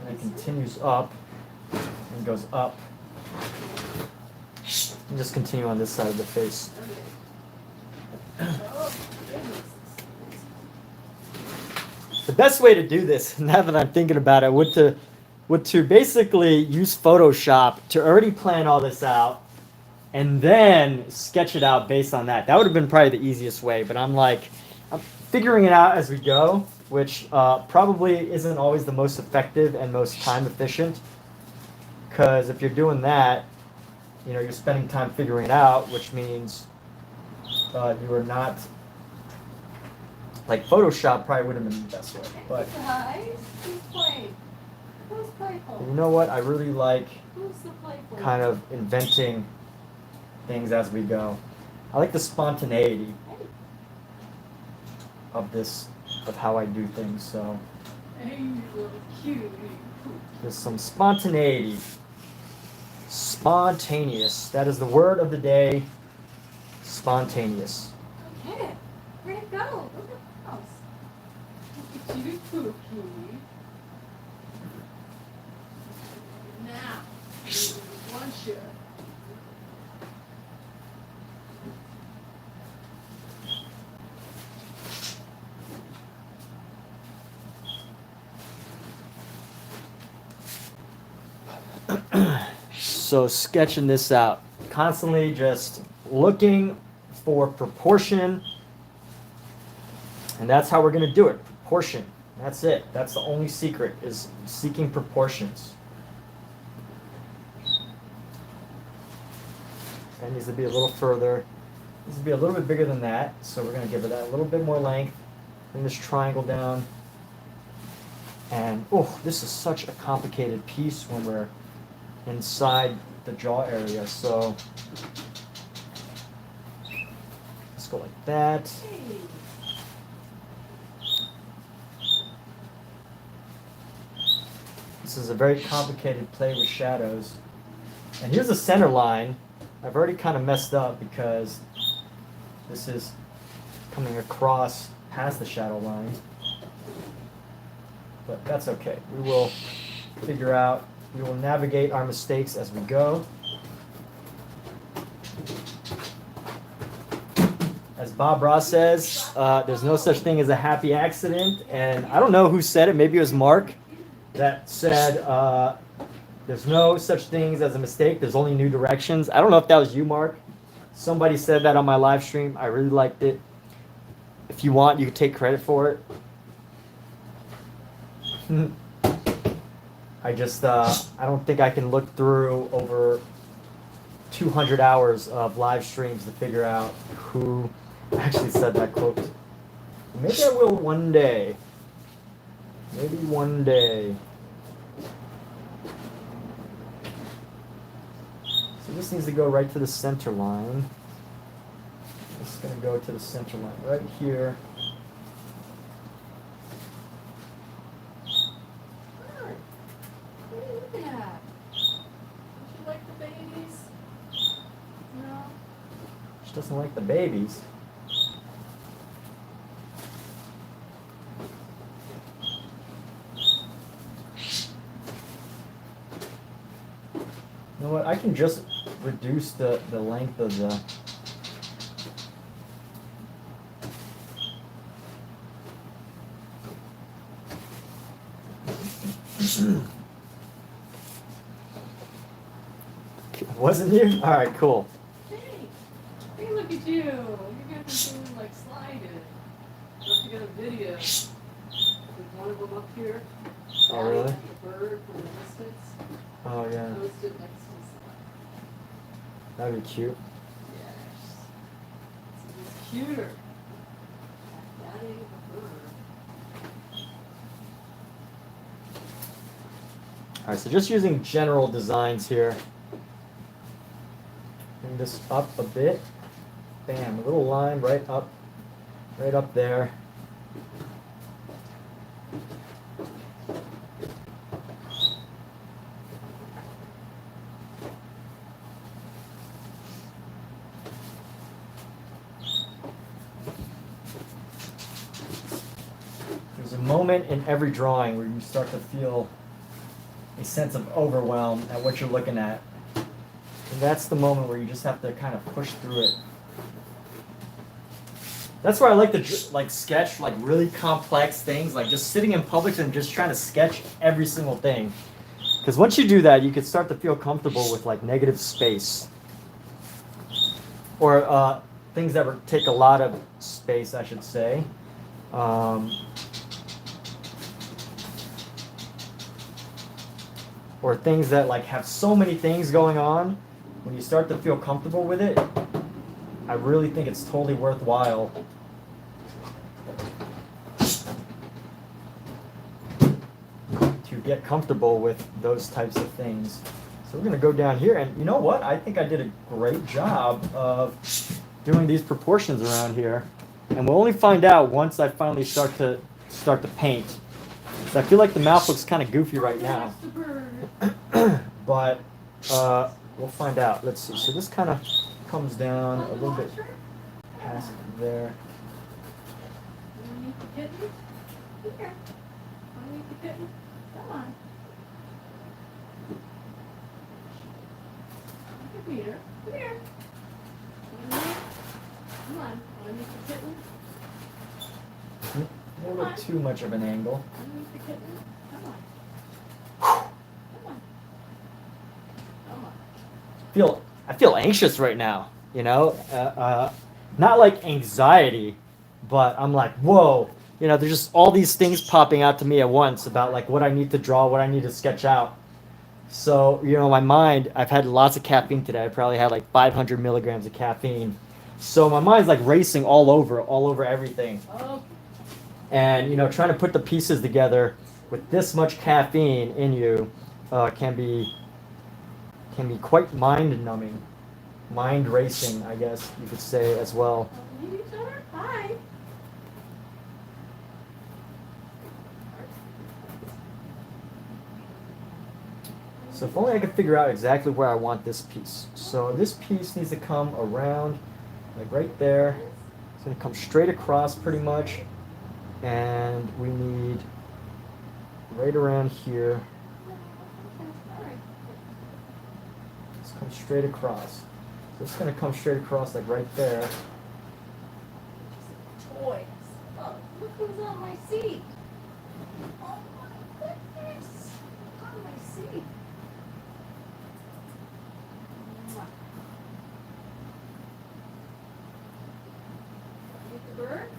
And it continues up. And goes up. And just continue on this side of the face. Oh, goodness. The best way to do this, now that I'm thinking about it, would to basically use Photoshop to already plan all this out and then sketch it out based on that. That would have been probably the easiest way, but I'm figuring it out as we go. which probably isn't always the most effective and most time efficient. Because if you're doing that, you know, you're spending time figuring it out, which means you are not, like Photoshop probably would have been the best way. But Guys, who's playing? Who's playful? you know what? I really like Who's the playful? kind of inventing things as we go. I like the spontaneity of this, of how I do things. So Hey, you little cutie. there's some spontaneity. Spontaneous. That is the word of the day. Spontaneous. Okay, where'd it go? Look at the house. Look at you, Pookie. Now, one shot. So sketching this out, constantly just looking for proportion, and that's how we're gonna do it. Proportion. That's it. That's the only secret, is seeking proportions. That needs to be a little further. It needs to be a little bit bigger than that. So we're gonna give it a little bit more length. Bring this triangle down. And oh, this is such a complicated piece when we're inside the jaw area. So let's go like that. Hey. This is a very complicated play with shadows. And here's the center line. I've already kind of messed up because this is coming across past the shadow line. But that's okay. We will figure out, we will navigate our mistakes as we go. As Bob Ross says, there's no such thing as a happy accident. And I don't know who said it, maybe it was Mark, that said there's no such things as a mistake, there's only new directions. I don't know if that was you, Mark. Somebody said that on my live stream. I really liked it. If you want, you can take credit for it. I just, I don't think I can look through over 200 hours of live streams to figure out who actually said that quote. Maybe I will one day. Maybe one day. So this needs to go right to the center line. This is going to go to the center line right here. What are you looking at? Don't you like the babies? No? She doesn't like the babies. You know what? I can just reduce the length of the. Wasn't you? All right, cool. Hey, look at you. You got this thing like sliding. Don't you got a video? There's one of them up here. Oh, really? The bird from the distance. Oh, yeah. Posted next to the slide. That'd be cute. Yes. It's cuter. That ain't a bird. All right, so just using general designs here. Bring this up a bit. Bam, a little line right up there. There's a moment in every drawing where you start to feel a sense of overwhelm at what you're looking at. And that's the moment where you just have to kind of push through it. That's why I like to sketch like really complex things, like just sitting in public and just trying to sketch every single thing. Because once you do that, you can start to feel comfortable with like negative space. Or things that take a lot of space, I should say. or things that like have so many things going on, when you start to feel comfortable with it, I really think it's totally worthwhile to get comfortable with those types of things. So we're gonna go down here, and you know what? I think I did a great job of doing these proportions around here, and we'll only find out once I finally start to paint. So I feel like the mouth looks kind of goofy right now, but we'll find out. Let's see. So this kind of comes down a little bit past there. Underneath the kitten? Here. Underneath the kitten? Come on. Look at Peter. Here. Underneath. Come on. Underneath the kitten. A little bit too much of an angle. Underneath the kitten. Come on. Come on. Come on. I feel anxious right now, you know, not like anxiety, but I'm like, whoa, you know, there's just all these things popping out to me at once about like what I need to draw, what I need to sketch out. So, you know, my mind, I've had lots of caffeine today. I probably had like 500 milligrams of caffeine. So my mind's like racing all over everything. Oh. And, you know, trying to put the pieces together with this much caffeine in you can be quite mind-numbing, mind-racing, I guess you could say as well. You each other? Hi. So if only I could figure out exactly where I want this piece. So this piece needs to come around, like right there. It's going to come straight across pretty much. And we need right around here. Let's come straight across. So it's going to come straight across like right there. Toys. Oh, look who's on my seat. Oh my goodness. On my seat. Meet the bird.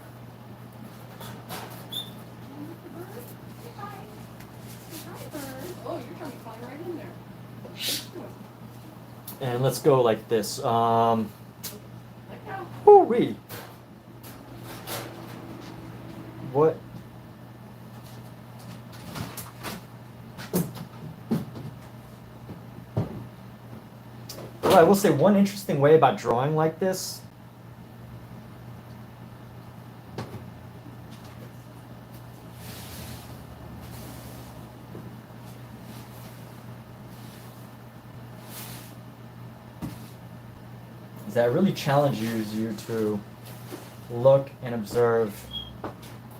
Meet the bird. Say hi. Say hi, bird. Oh, you're trying to climb right in there. And let's go like this. Like how? Woo-wee. What? Well, I will say one interesting way about drawing like this is that it really challenges you to look and observe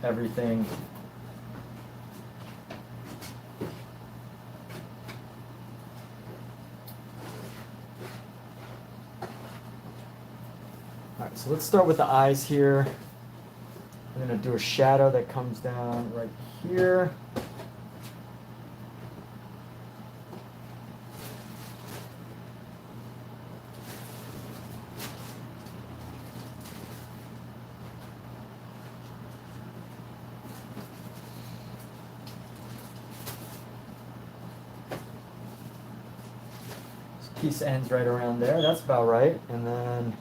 everything. Alright, so let's start with the eyes here. I'm going to do a shadow that comes down right here. Piece ends right around there. That's about right. And then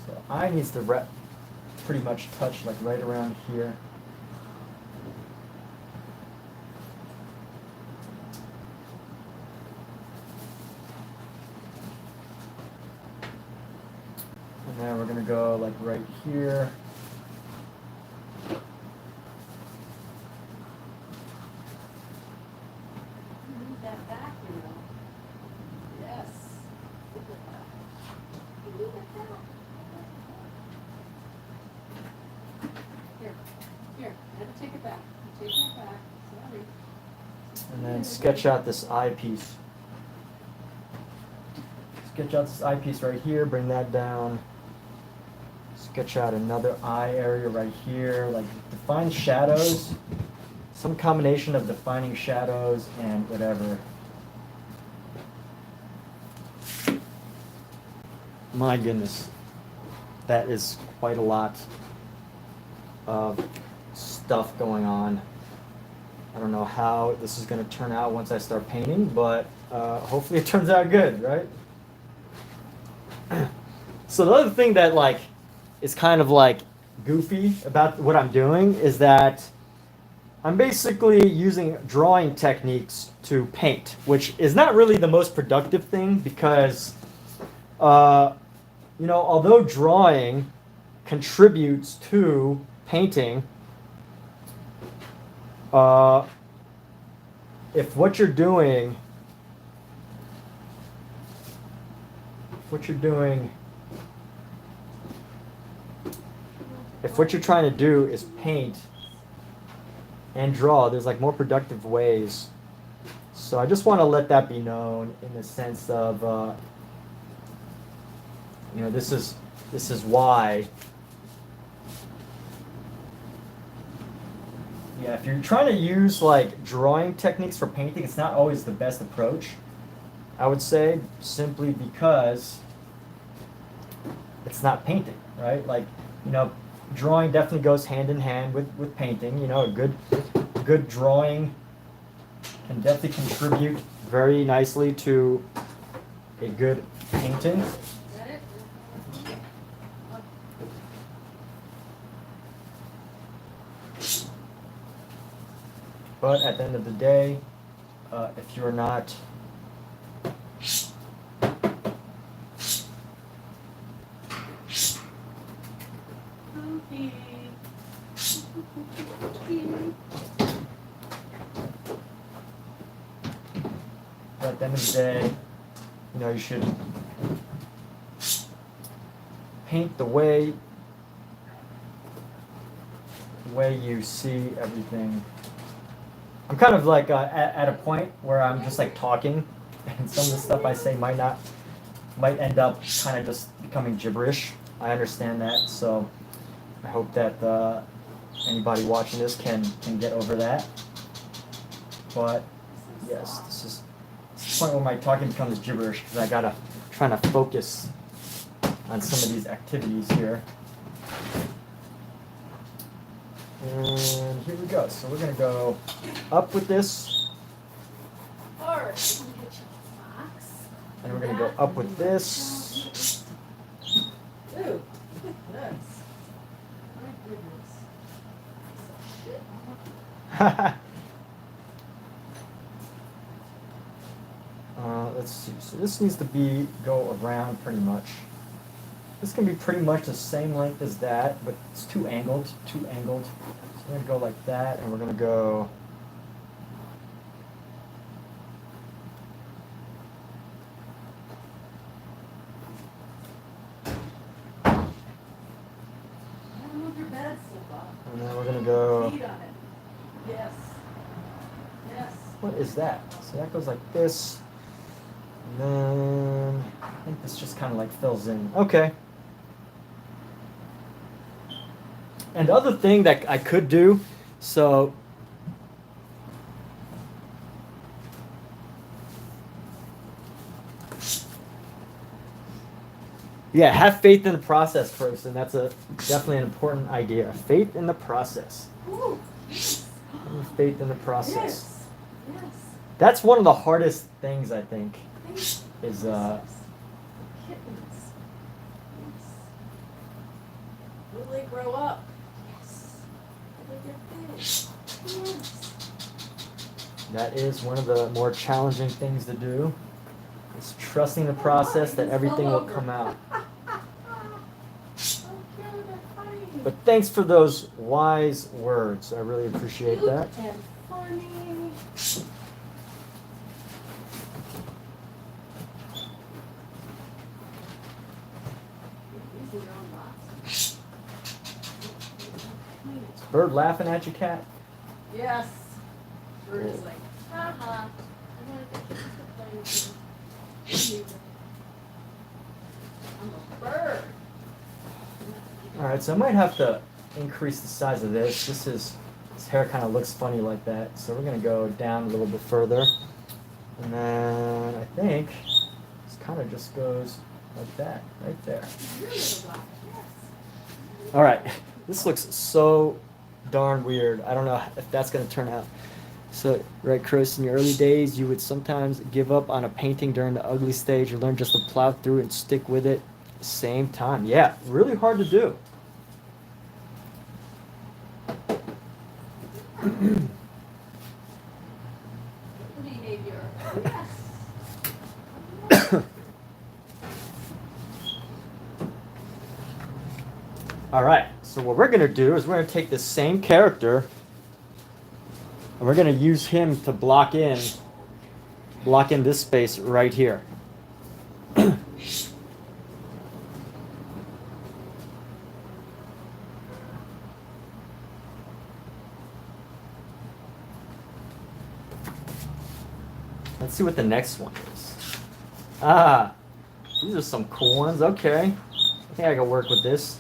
so eye needs to pretty much touch like right around here. And then we're gonna go like right here. And then sketch out this eyepiece. Sketch out this eyepiece right here, bring that down. Sketch out another eye area right here, like define shadows. Some combination of defining shadows and whatever. My goodness. that is quite a lot of stuff going on. I don't know how this is going to turn out once I start painting, but hopefully it turns out good, right? So the other thing that like is kind of like goofy about what I'm doing is that I'm basically using drawing techniques to paint, which is not really the most productive thing because, you know, although drawing contributes to painting, if what you're doing, if what you're trying to do is paint and draw, there's like more productive ways. So I just want to let that be known in the sense of, you know, this is why. Yeah, if you're trying to use like drawing techniques for painting, it's not always the best approach, I would say, simply because it's not painting, right? Like, you know, drawing definitely goes hand in hand with painting. You know, a good drawing can definitely contribute very nicely to a good painting. But at the end of the day, if you're not at the end of the day, you know, you should paint the way you see everything. I'm kind of like at a point where I'm just like talking, and some of the stuff I say might end up kind of just becoming gibberish. I understand that, so I hope that anybody watching this can get over that. But yes, this is the point where my talking becomes gibberish because I gotta trying to focus on some of these activities here. And here we go. So we're gonna go up with this, and we're gonna go up with this. Ooh, look at this. My goodness. Let's see. So this needs to go around pretty much. This can be pretty much the same length as that, but it's too angled. So we're gonna go like that, and we're gonna go. And then we're gonna go. Feet on it. Yes. Yes. What is that? So that goes like this. And then I think this just kind of like fills in. Okay. And the other thing that I could do, so yeah, have faith in the process first, and that's definitely an important idea. Faith in the process. Ooh, yes. Faith in the process. Yes. Yes. That's one of the hardest things, I think, is Kittens. Yes. Will they grow up? Yes. Will they get big? Yes. that is one of the more challenging things to do. It's trusting the process that everything will come out. But thanks for those wise words. I really appreciate that. Cute and funny. Bird laughing at you, cat? Yes. Bird is like, haha. I'm gonna get this to play with you. I'm a bird. Alright, so I might have to increase the size of this. This hair kind of looks funny like that. So we're going to go down a little bit further. And then I think this kind of just goes like that, right there. Really black, yes. All right, this looks so darn weird. I don't know if that's gonna turn out. So, right, Chris, in your early days, you would sometimes give up on a painting during the ugly stage. You learn just to plow through and stick with it. Same time. Yeah, really hard to do. Behavior. Yes. All right, so what we're gonna do is we're gonna take this same character and we're gonna use him to block in this space right here. Let's see what the next one is. Ah, these are some cool ones. Okay, I think I can work with this.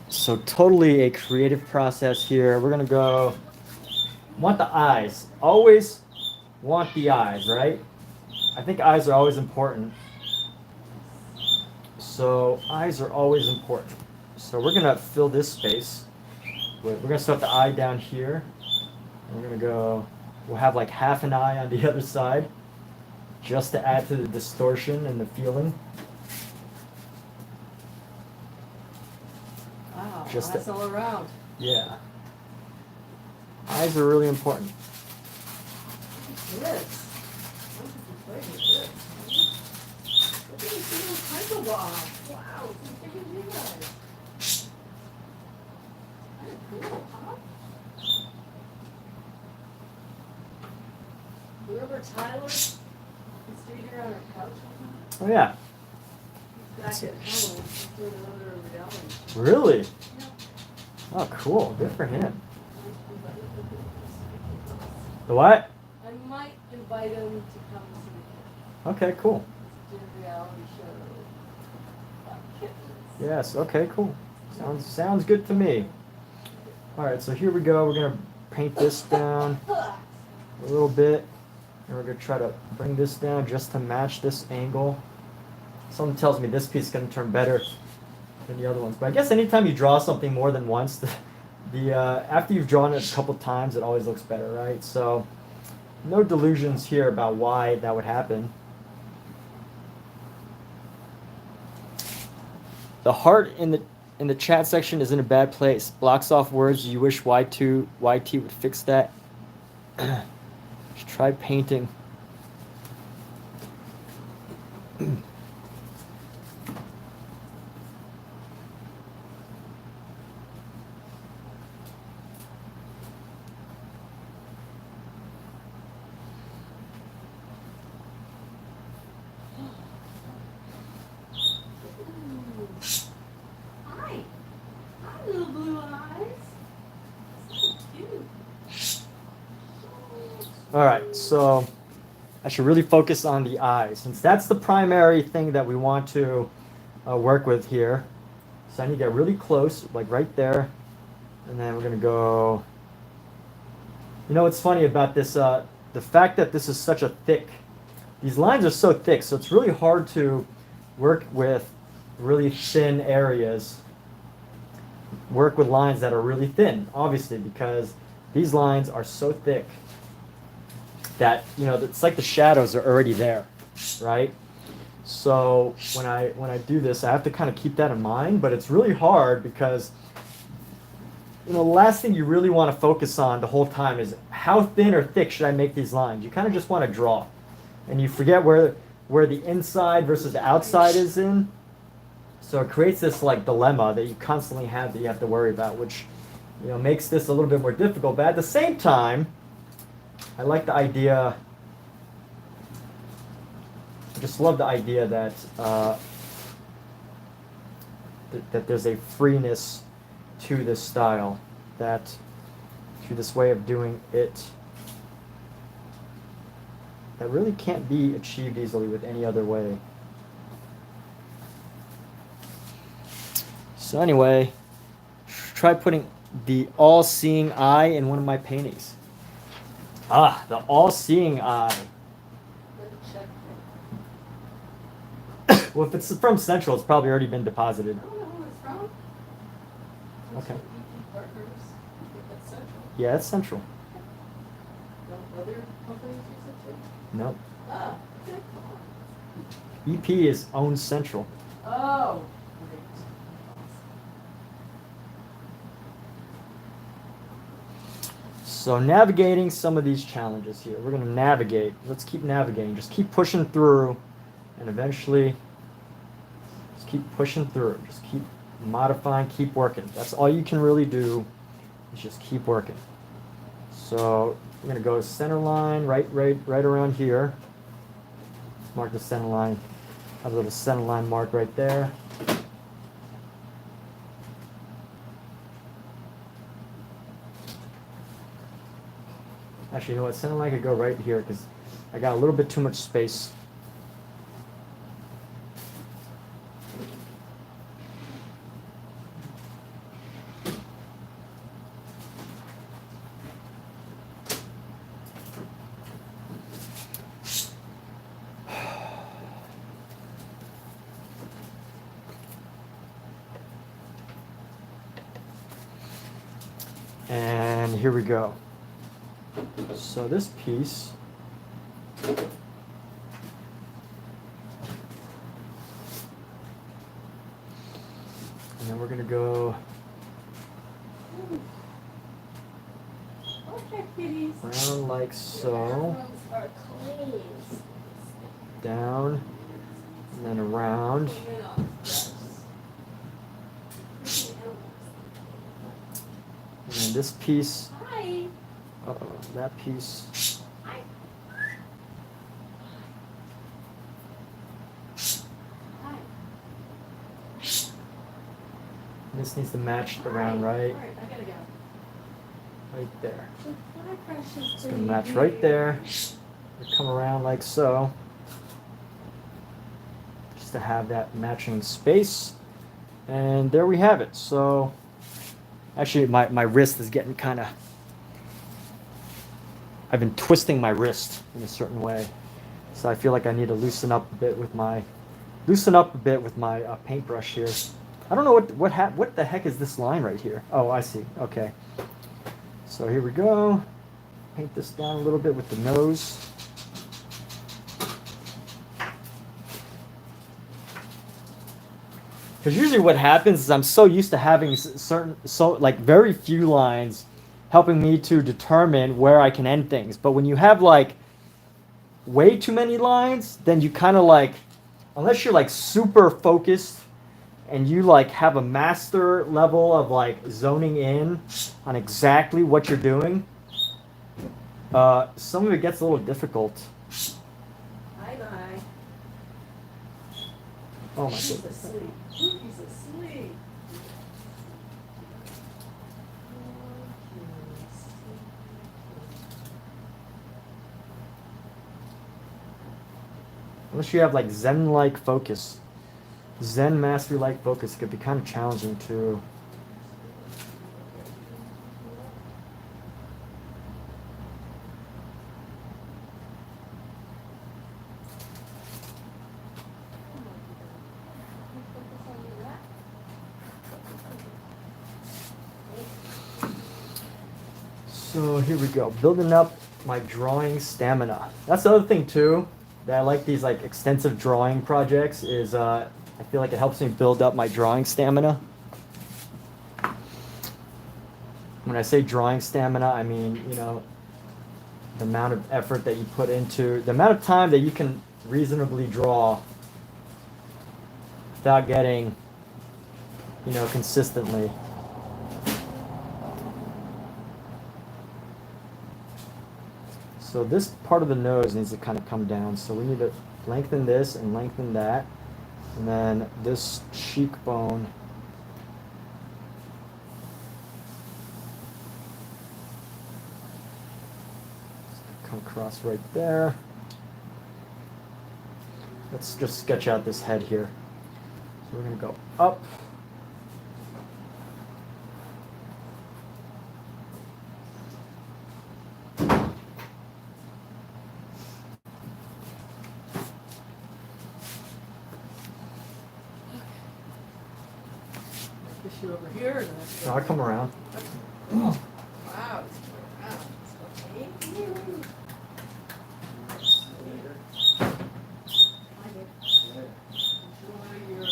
So totally a creative process here. We're gonna go, want the eyes. Always want the eyes, right? I think eyes are always important. So eyes are always important. So we're gonna fill this space. We're gonna start the eye down here. And we're gonna go, we'll have like half an eye on the other side, just to add to the distortion and the feeling. Wow, Just eyes all around. Yeah. Eyes are really important. This. What did you play with this? Look at this little pencil box. Wow, look at you guys. Kind of cool, huh? Remember Tyler? He stayed here on our couch one Oh yeah. time? He's back at home. He's doing another reality show. Really? Yeah. Oh, cool. Good for him. The what? I might invite him to come see me. Okay, cool. Do a reality show about kittens. Yes. Okay, cool. Sounds good to me. All right. So here we go. We're gonna paint this down a little bit, and we're gonna try to bring this down just to match this angle. Something tells me this piece is gonna turn better than the other ones. But I guess anytime you draw something more than once, the after you've drawn it a couple times, it always looks better, right? So no delusions here about why that would happen. The heart in the chat section is in a bad place. Blocks off words. You wish YT would fix that. Just try painting. Hi. Hi, little blue eyes. So cute. All right, so I should really focus on the eyes, since that's the primary thing that we want to work with here. So I need to get really close, like right there, and then we're gonna go. You know what's funny about this? The fact that this is such a thick, these lines are so thick, so it's really hard to work with really thin areas. Work with lines that are really thin, obviously, because these lines are so thick that, you know, it's like the shadows are already there, right? So when I do this, I have to kind of keep that in mind, but it's really hard because, you know, the last thing you really want to focus on the whole time is how thin or thick should I make these lines. You kind of just want to draw, and you forget where the inside versus the outside is in. So it creates this like dilemma that you constantly have that you have to worry about, which, you know, makes this a little bit more difficult. But at the same time, I like the idea. I just love the idea that that there's a freeness to this style, to this way of doing it, that really can't be achieved easily with any other way. So anyway, try putting the all-seeing eye in one of my paintings. Ah, the all-seeing eye. Let me check. Well, if it's from Central, it's probably already been deposited. I don't know who it's from. It's Okay. from EP Partners. I think that's Central. Yeah, it's Central. No other companies use it too? Nope. Ah, okay. EP is owns Central. Oh, great. So navigating some of these challenges here. We're gonna navigate. Let's keep navigating. Just keep pushing through, and eventually, just keep pushing through. Just keep modifying, keep working. That's all you can really do. Is just keep working. So we're gonna go center line, right around here. Mark the center line. Have a little center line mark right there. Actually, you know what? Center line could go right here because I got a little bit too much space. And here we go. So this piece, and then we're gonna go Okay, kitties. around like so, Bathrooms are clean. down, and then around. And then this piece, Hi. that piece. Hi. Hi. This needs to match around right, All right, I gotta go. right there. Goodbye, precious It's gonna match right there. We come around like so, just to have that matching space. And there we have it. So, actually, my wrist is getting kind of. I've been twisting my wrist in a certain way, so I feel like I need to loosen up a bit with my paintbrush here. I don't know what the heck is this line right here. Oh, I see. Okay. So here we go. Paint this down a little bit with the nose. Because usually what happens is I'm so used to having very few lines helping me to determine where I can end things. But when you have like way too many lines, then you kind of like, unless you're like super focused and you like have a master level of like zoning in on exactly what you're doing, some of it gets a little difficult. Bye bye. Oh my He's goodness. asleep. He's asleep. Unless you have like Zen-like focus, Zen mastery-like focus, it could be kind of challenging too. So here we go, building up my drawing stamina. That's the other thing too, that I like these like extensive drawing projects is I feel like it helps me build up my drawing stamina. When I say drawing stamina, I mean, you know, the amount of effort that you put into, the amount of time that you can reasonably draw without getting, you know, consistently. So this part of the nose needs to kind of come down. So we need to lengthen this and lengthen that. And then this cheekbone. Come across right there. Let's just sketch out this head here. So we're going to go up. you over here, or the So I'll come around. wow, it's going around. Thank you. Enjoy your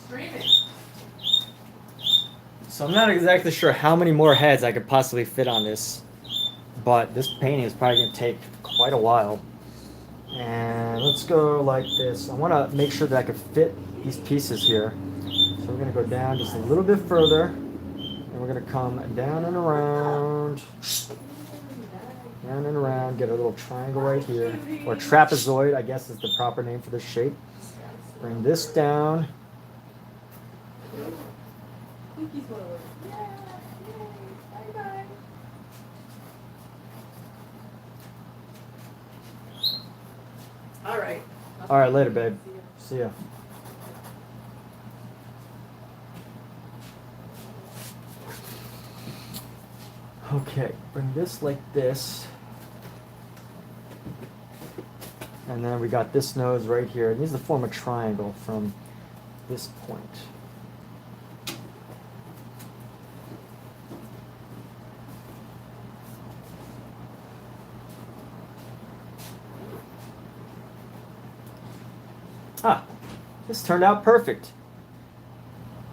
streaming. So I'm not exactly sure how many more heads I could possibly fit on this, but this painting is probably going to take quite a while. And let's go like this. I want to make sure that I can fit these pieces here. So we're going to go down just a little bit further, and we're going to come down and around, get a little triangle right here, or trapezoid, I guess is the proper name for this shape. Bring this down. Cookies want to work. Yay! Bye-bye. All right. All right, later, babe. See ya. Okay, bring this like this. And then we got this nose right here. It needs to form a triangle from this point. Ah, this turned out perfect.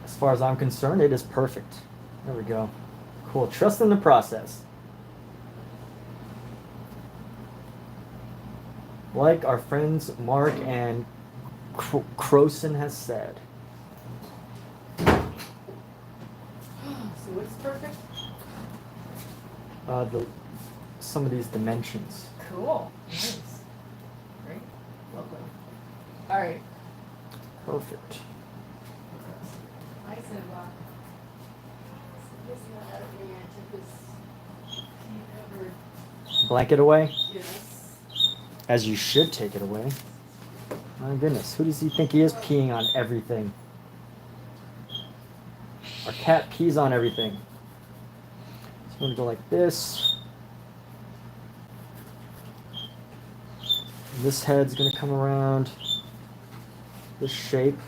As far as I'm concerned, it is perfect. There we go. Cool. Trust in the process. Like our friends Mark and Croson has said. So what's perfect? Some of these dimensions. Cool. Nice. Great. Lovely. All right. Perfect. I said, this is not out of the answer because you covered. Blanket away, Yes. as you should take it away. My goodness, who does he think he is peeing on everything? Our cat pees on everything. So we're gonna go like this. This head's gonna come around this shape.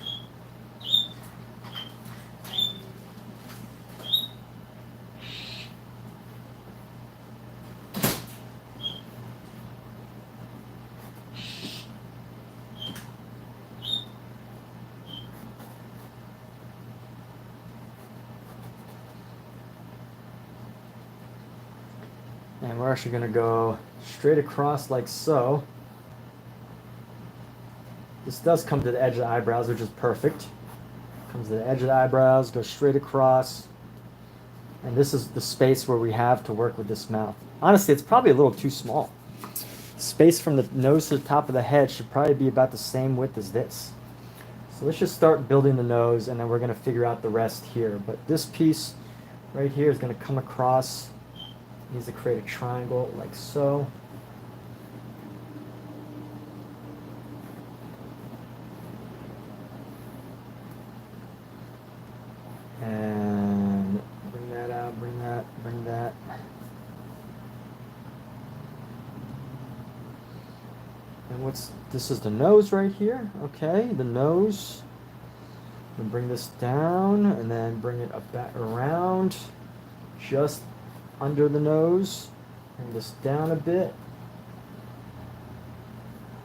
And we're actually going to go straight across like so. This does come to the edge of the eyebrows, which is perfect. Comes to the edge of the eyebrows, goes straight across. And this is the space where we have to work with this mouth. Honestly, it's probably a little too small. Space from the nose to the top of the head should probably be about the same width as this. So let's just start building the nose, and then we're going to figure out the rest here. But this piece right here is going to come across. Needs to create a triangle like so. And bring that out, bring that. And this is the nose right here. Okay, the nose. And bring this down and then bring it up back around. Just under the nose. Bring this down a bit.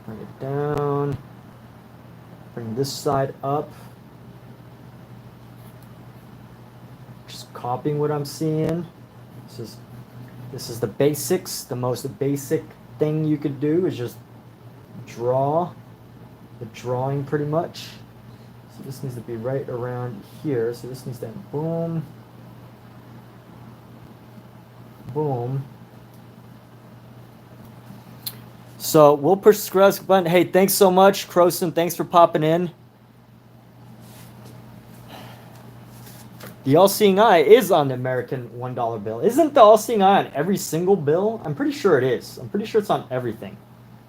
Bring it down. Bring this side up. Just copying what I'm seeing. This is the basics. The most basic thing you could do is just draw. The drawing pretty much. So this needs to be right around here. So this needs to boom. Boom. So we'll push the scroll button. Hey, thanks so much, Croson. Thanks for popping in. The all-seeing eye is on the American $1 bill. Isn't the all-seeing eye on every single bill? I'm pretty sure it is. I'm pretty sure it's on everything.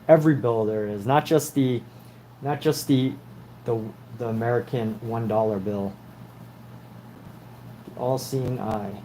Every bill there is, not just the American $1 bill. The all-seeing eye.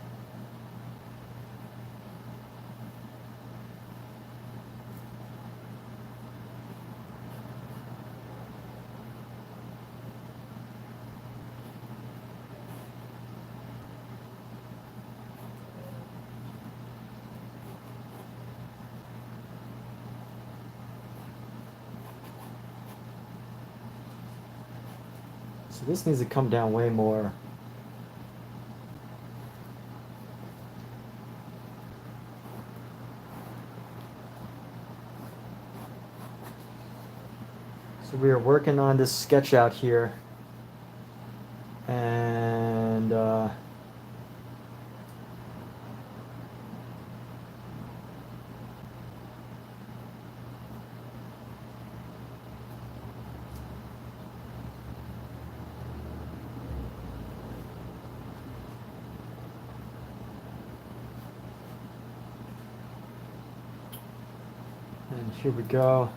So this needs to come down way more. So we are working on this sketch out here. And here we go.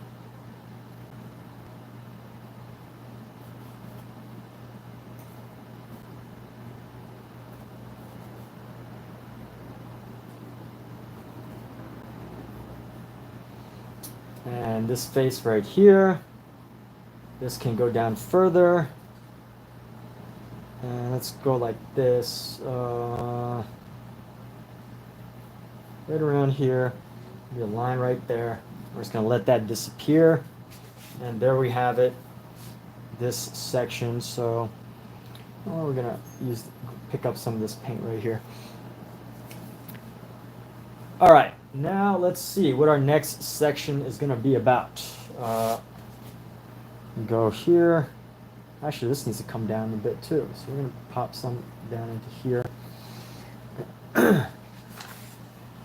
And this face right here, this can go down further. And let's go like this, right around here. Be a line right there. We're just gonna let that disappear. And there we have it, this section. So we're gonna pick up some of this paint right here. All right, now let's see what our next section is gonna be about. Go here. Actually, this needs to come down a bit too. So we're gonna pop some down into here.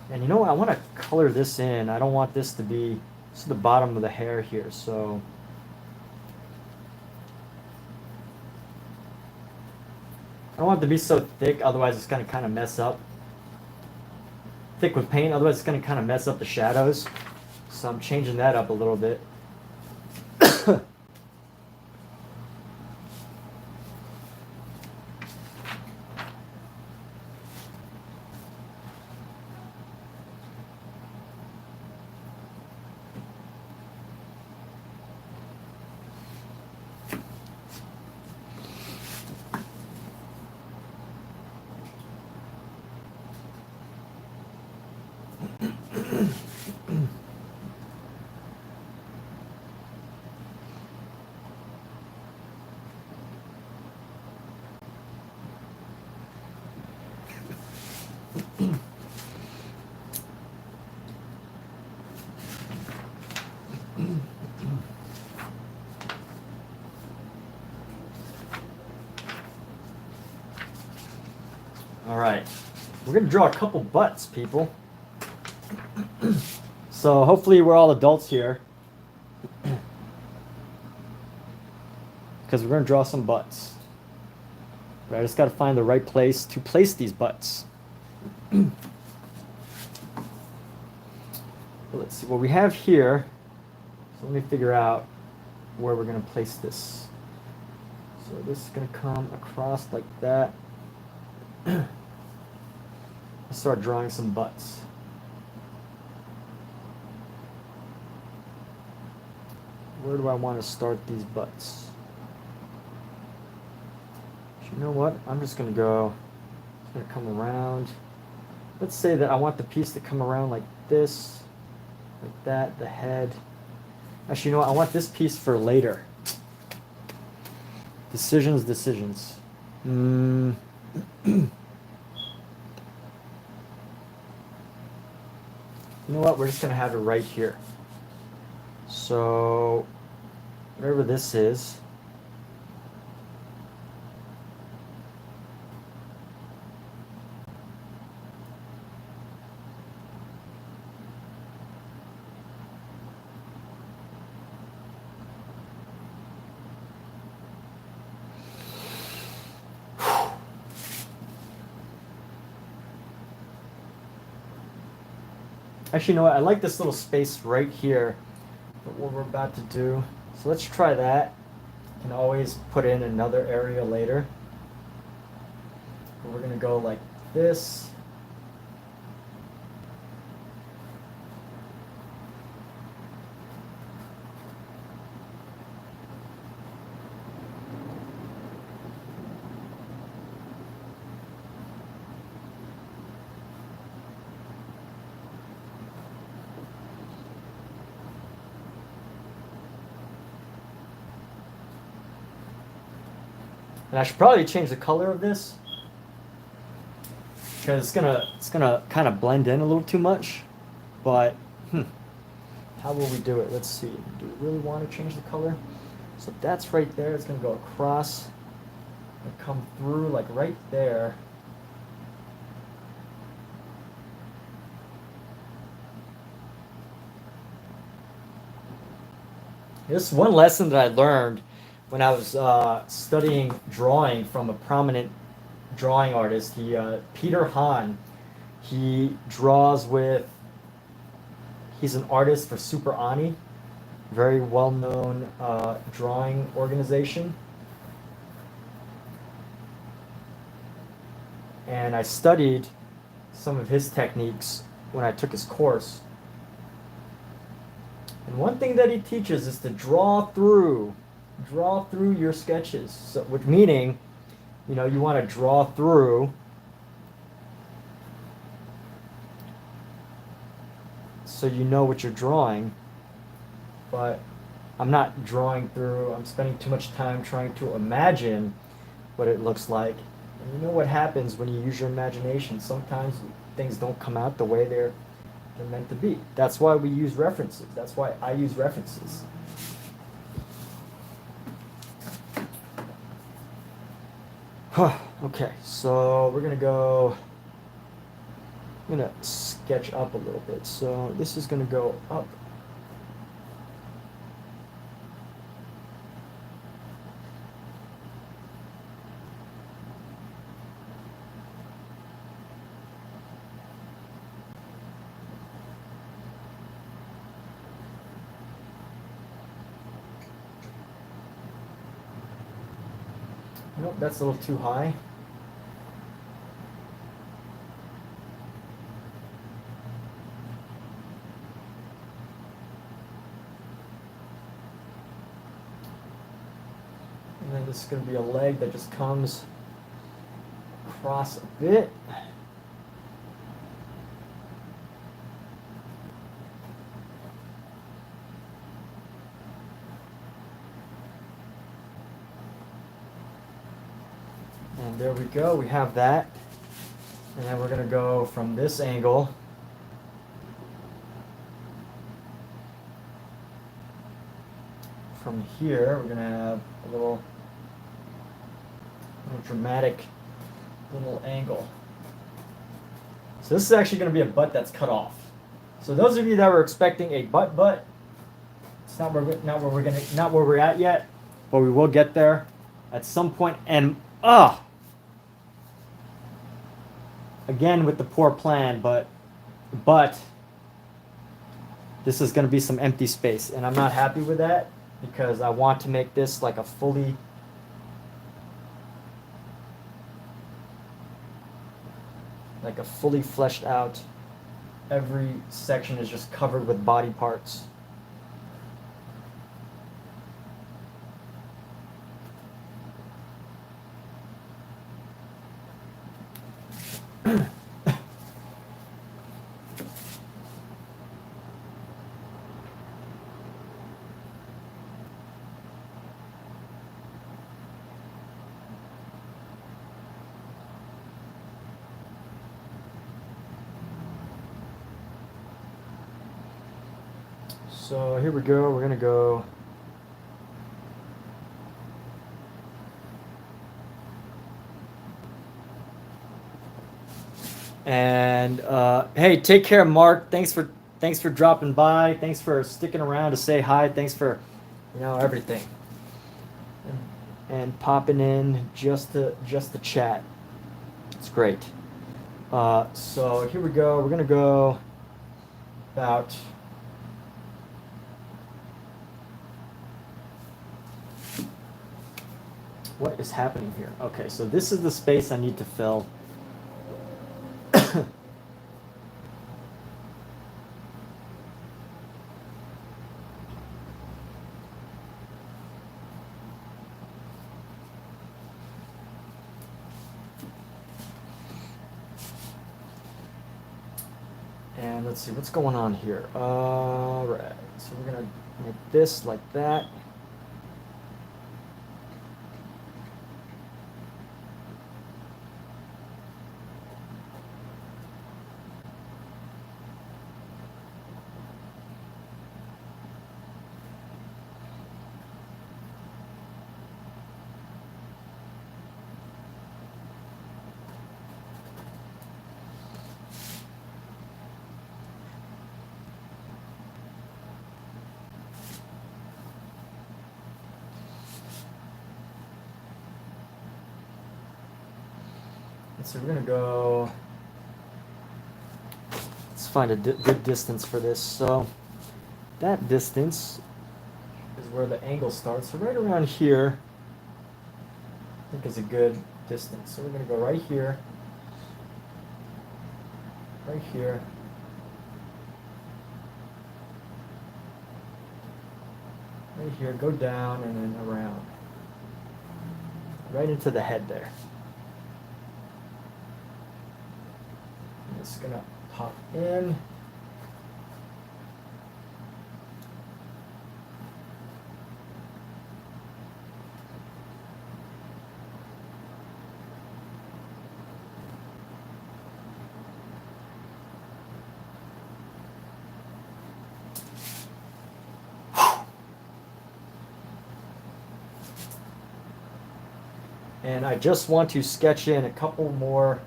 And you know what? I want to color this in. I don't want this to be, this is the bottom of the hair here. So I don't want it to be so thick, otherwise it's gonna kind of mess up. Thick with paint, otherwise it's gonna kind of mess up the shadows. So I'm changing that up a little bit. All right, we're gonna draw a couple butts, people. So hopefully we're all adults here, because we're gonna draw some butts. But I just gotta find the right place to place these butts. Let's see what we have here. So let me figure out where we're gonna place this. So this is gonna come across like that. Start drawing some butts. Where do I want to start these butts? You know what? I'm just gonna go. It's gonna come around. Let's say that I want the piece to come around like this, like that. The head. Actually, you know what? I want this piece for later. Decisions. You know what? We're just going to have it right here. So, whatever this is. Actually, you know what? I like this little space right here for what we're about to do. So let's try that. You can always put in another area later. But we're going to go like this. And I should probably change the color of this because it's gonna kind of blend in a little too much. But how will we do it? Let's see. Do we really want to change the color? So that's right there. It's gonna go across and come through like right there. This is one lesson that I learned when I was studying drawing from a prominent drawing artist. Peter Hahn. He draws with. He's an artist for Super Ani, very well-known drawing organization. And I studied some of his techniques when I took his course. And one thing that he teaches is to draw through your sketches. So, which meaning, you know, you want to draw through so you know what you're drawing. But I'm not drawing through. I'm spending too much time trying to imagine what it looks like. And you know what happens when you use your imagination? Sometimes things don't come out the way they're meant to be. That's why we use references. That's why I use references. Okay, so we're gonna sketch up a little bit. So this is gonna go up. Nope, that's a little too high. And then this is going to be a leg that just comes across a bit. And there we go, we have that. And then we're going to go from this angle. From here, we're going to have a little dramatic little angle. So this is actually going to be a butt that's cut off. So those of you that were expecting a butt, it's not where we're at yet, but we will get there at some point. And again with the poor plan, but this is going to be some empty space, and I'm not happy with that because I want to make this like a fully fleshed out. Every section is just covered with body parts. So here we go, we're gonna go and hey, take care, Mark. Thanks for dropping by. Thanks for sticking around to say hi. Thanks for everything and popping in just to chat. It's great. So here we go. We're gonna go about what is happening here? Okay, so this is the space I need to fill. And let's see what's going on here. All right, so we're gonna make this like that. So we're gonna go, let's find a good distance for this. So that distance is where the angle starts. So right around here, I think is a good distance. So we're gonna go right here, right here, right here, go down and then around. Right into the head there. And it's gonna pop in. And I just want to sketch in a couple more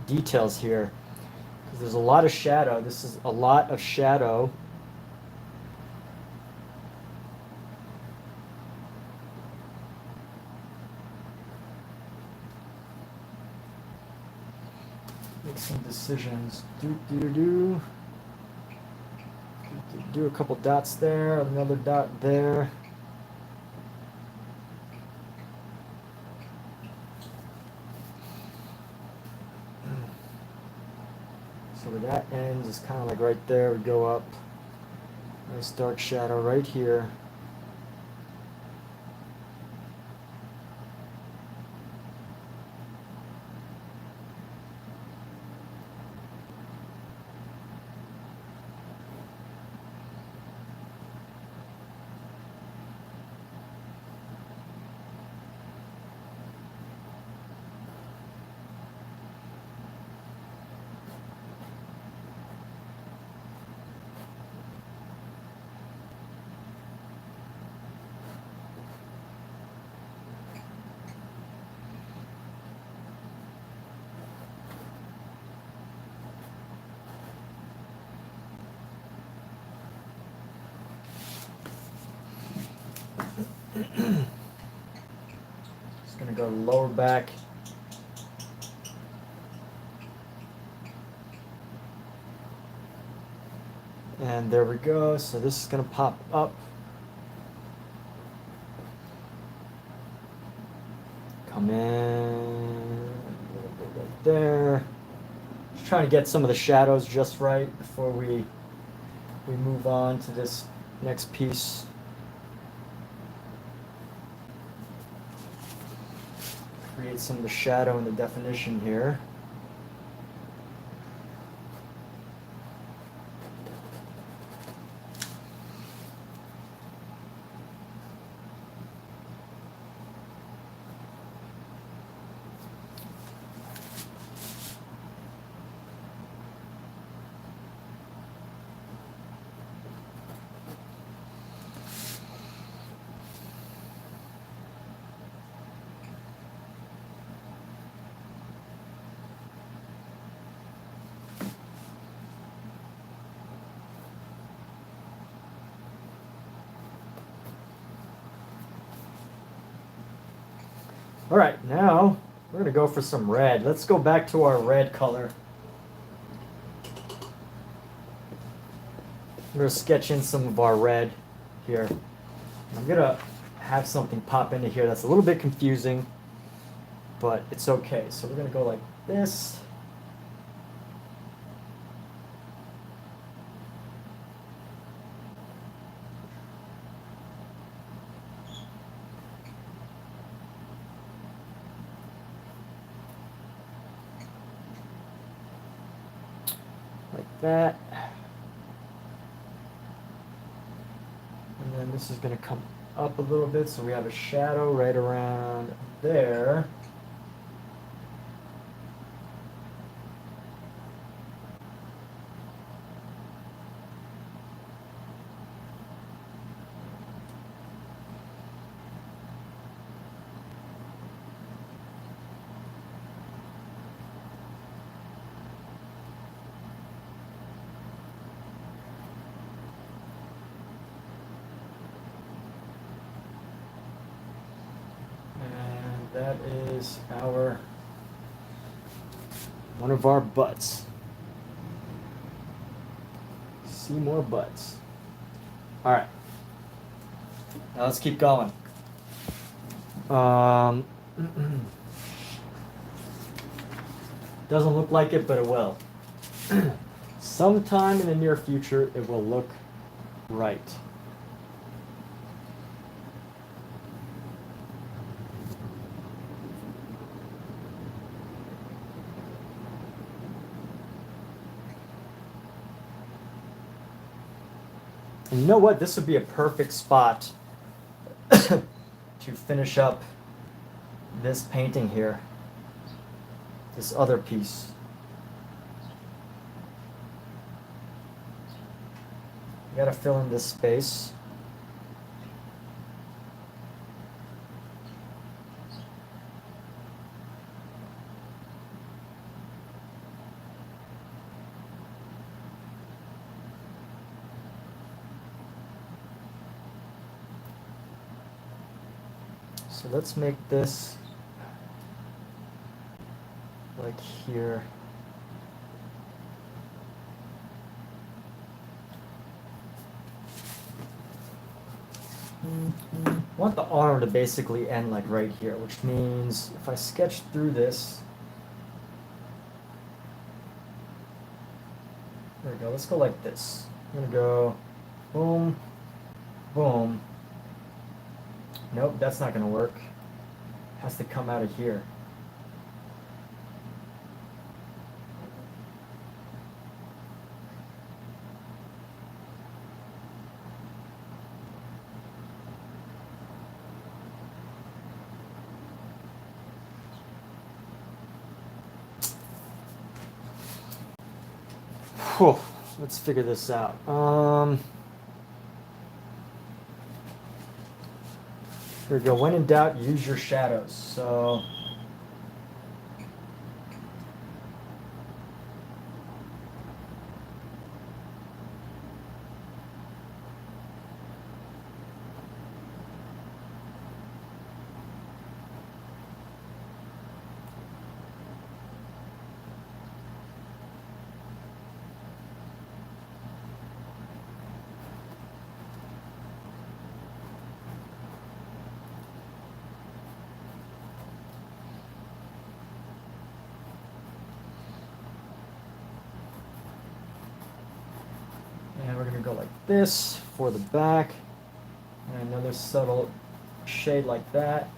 details here because there's a lot of shadow. This is a lot of shadow. Make some decisions. Do a couple dots there, another dot there. So where that ends is kind of like right there. We go up. Nice dark shadow right here. Just gonna go lower back. And there we go. So this is gonna pop up. Come in right there. Just trying to get some of the shadows just right before we move on to this next piece. Create some of the shadow and the definition here. All right, now we're gonna go for some red. Let's go back to our red color. I'm gonna sketch in some of our red here. I'm gonna have something pop into here that's a little bit confusing, but it's okay. So we're gonna go like this. Like that. And then this is going to come up a little bit, so we have a shadow right around there. That is our One of our butts. See more butts. All right. Now let's keep going. Doesn't look like it, but it will. Sometime in the near future, it will look right. And you know what? This would be a perfect spot to finish up this painting here. This other piece. You gotta fill in this space. So let's make this like here. I want the arm to basically end like right here, which means if I sketch through this, there we go, let's go like this. I'm gonna go boom, boom. Nope, that's not gonna work. Has to come out of here. Whew, let's figure this out. Here we go. When in doubt, use your shadows. So and we're going to go like this for the back. And another subtle shade like that.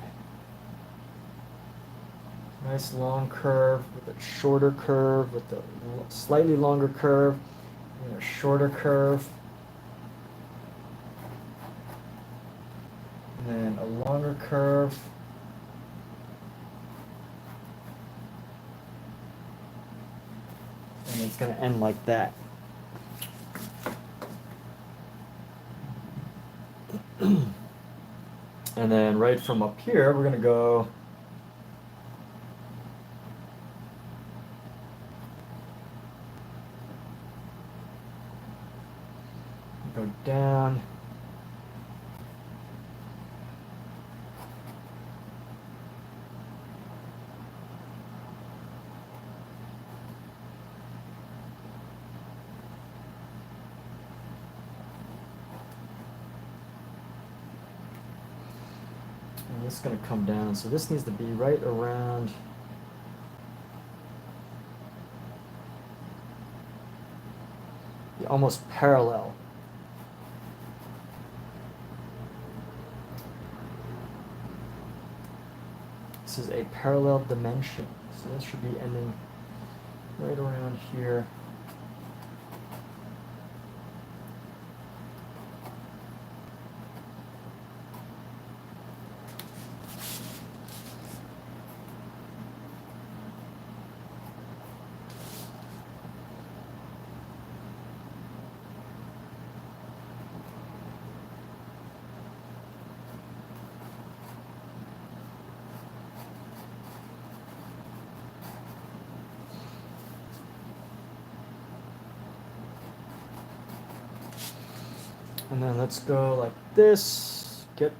Nice long curve with a shorter curve, with a slightly longer curve, and a shorter curve. And then a longer curve. And it's going to end like that. And then right from up here, we're going to go down. And this is going to come down, so this needs to be right around almost parallel. This is a parallel dimension, so this should be ending right around here. And then let's go like this, get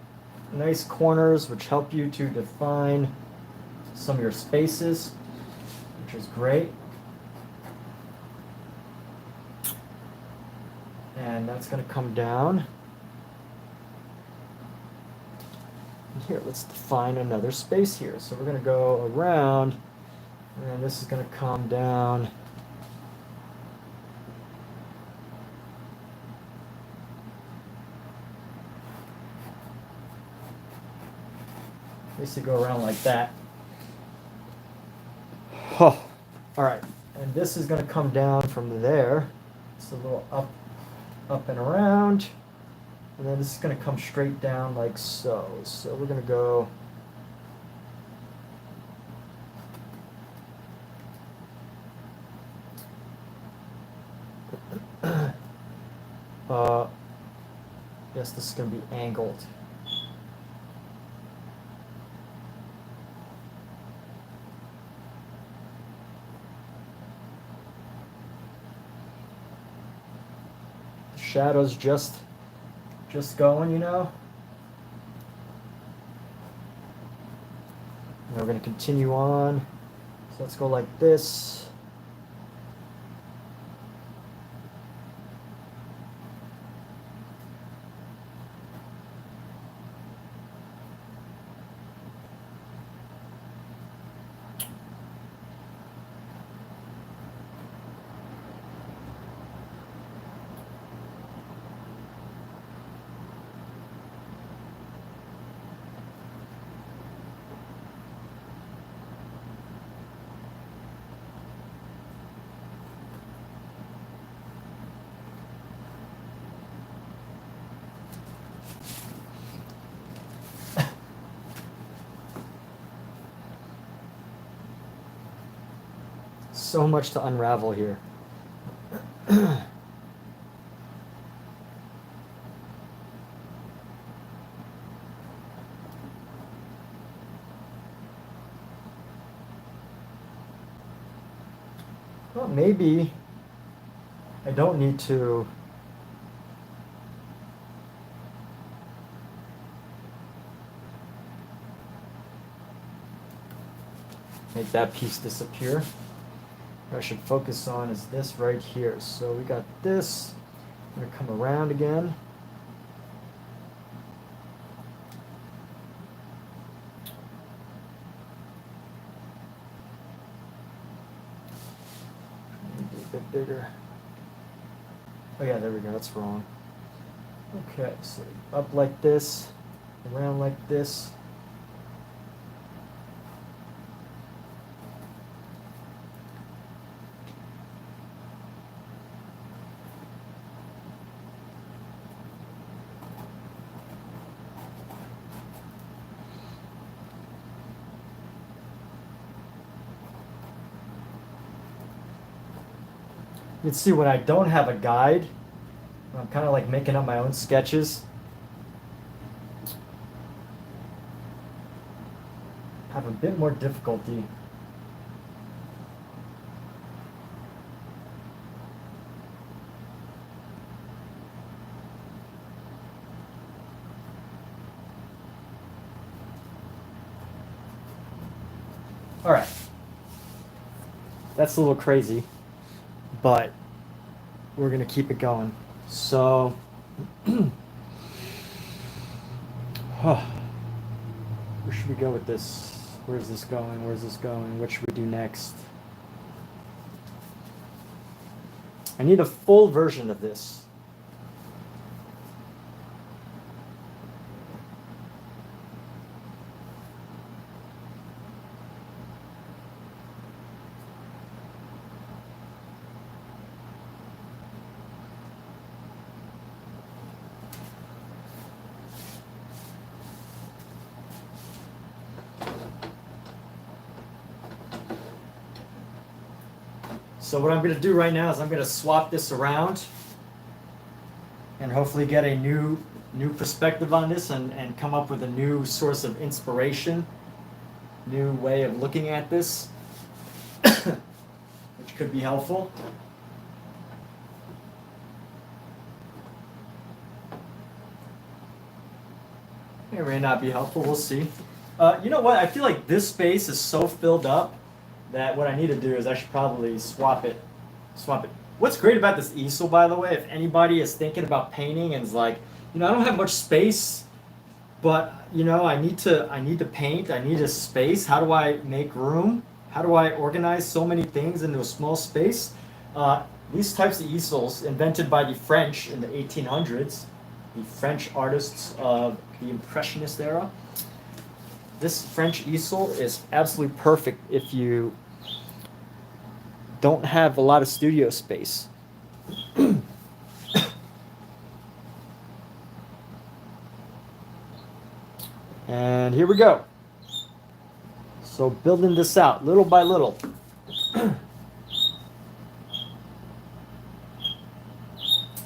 nice corners which help you to define some of your spaces, which is great. and that's going to come down. And here, let's define another space here. So we're going to go around, and then this is going to come down. Basically go around like that. Oh, all right, and this is going to come down from there. It's a little up and around, and then this is going to come straight down like so. So we're going to go yes, this is going to be angled. Shadows just going, you know. And we're going to continue on. So let's go like this. So much to unravel here. Well, maybe I don't need to make that piece disappear. What I should focus on is this right here. So we got this. I'm going to come around again. Maybe a bit bigger. Oh yeah, there we go. That's wrong. Okay, so up like this, around like this. You can see when I don't have a guide, I'm kind of like making up my own sketches. I have a bit more difficulty. All right. That's a little crazy, but we're going to keep it going. So, where should we go with this? Where's this going? Where's this going? What should we do next? I need a full version of this. So what I'm going to do right now is I'm going to swap this around and hopefully get a new perspective on this and come up with a new source of inspiration, new way of looking at this, which could be helpful. It may not be helpful, we'll see. You know what, I feel like this space is so filled up that what I need to do is I should probably swap it What's great about this easel, by the way, if anybody is thinking about painting and is like, I don't have much space, but I need to paint, I need a space. How do I make room? How do I organize so many things into a small space? These types of easels, invented by the French in the 1800s, the French artists of the Impressionist era. This French easel is absolutely perfect if you don't have a lot of studio space. And here we go. So building this out little by little.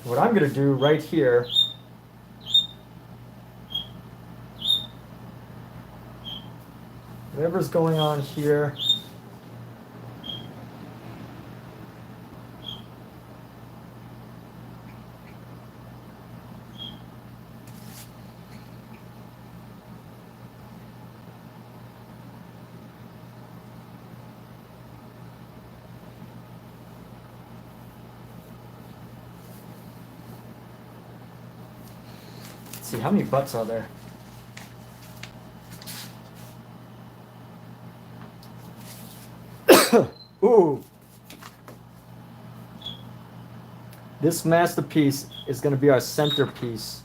What I'm going to do right here, whatever's going on here, let's see, how many butts are there? Ooh. This masterpiece is going to be our centerpiece.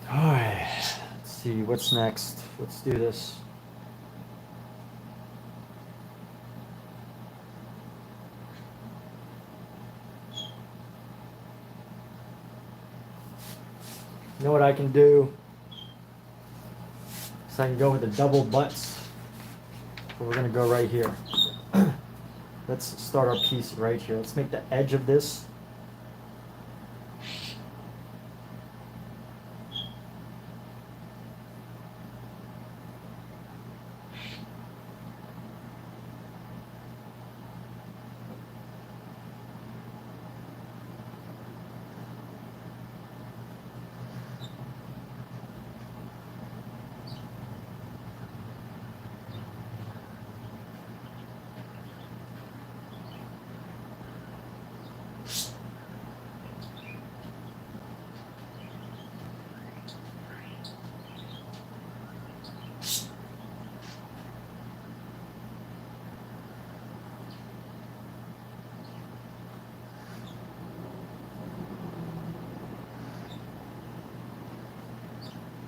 Alright, let's see, what's next? Let's do this. You know what I can do? So I can go with the double butts. But we're going to go right here. Let's start our piece right here. Let's make the edge of this.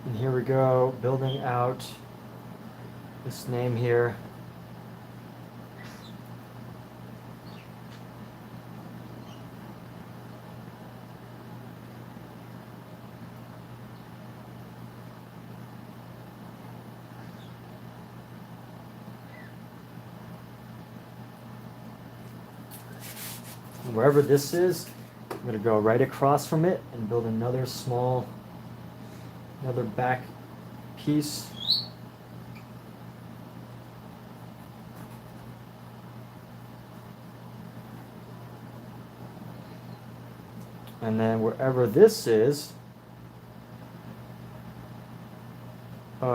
And here we go, building out this name here. And wherever this is, I'm going to go right across from it and build another back piece. And then wherever this is, this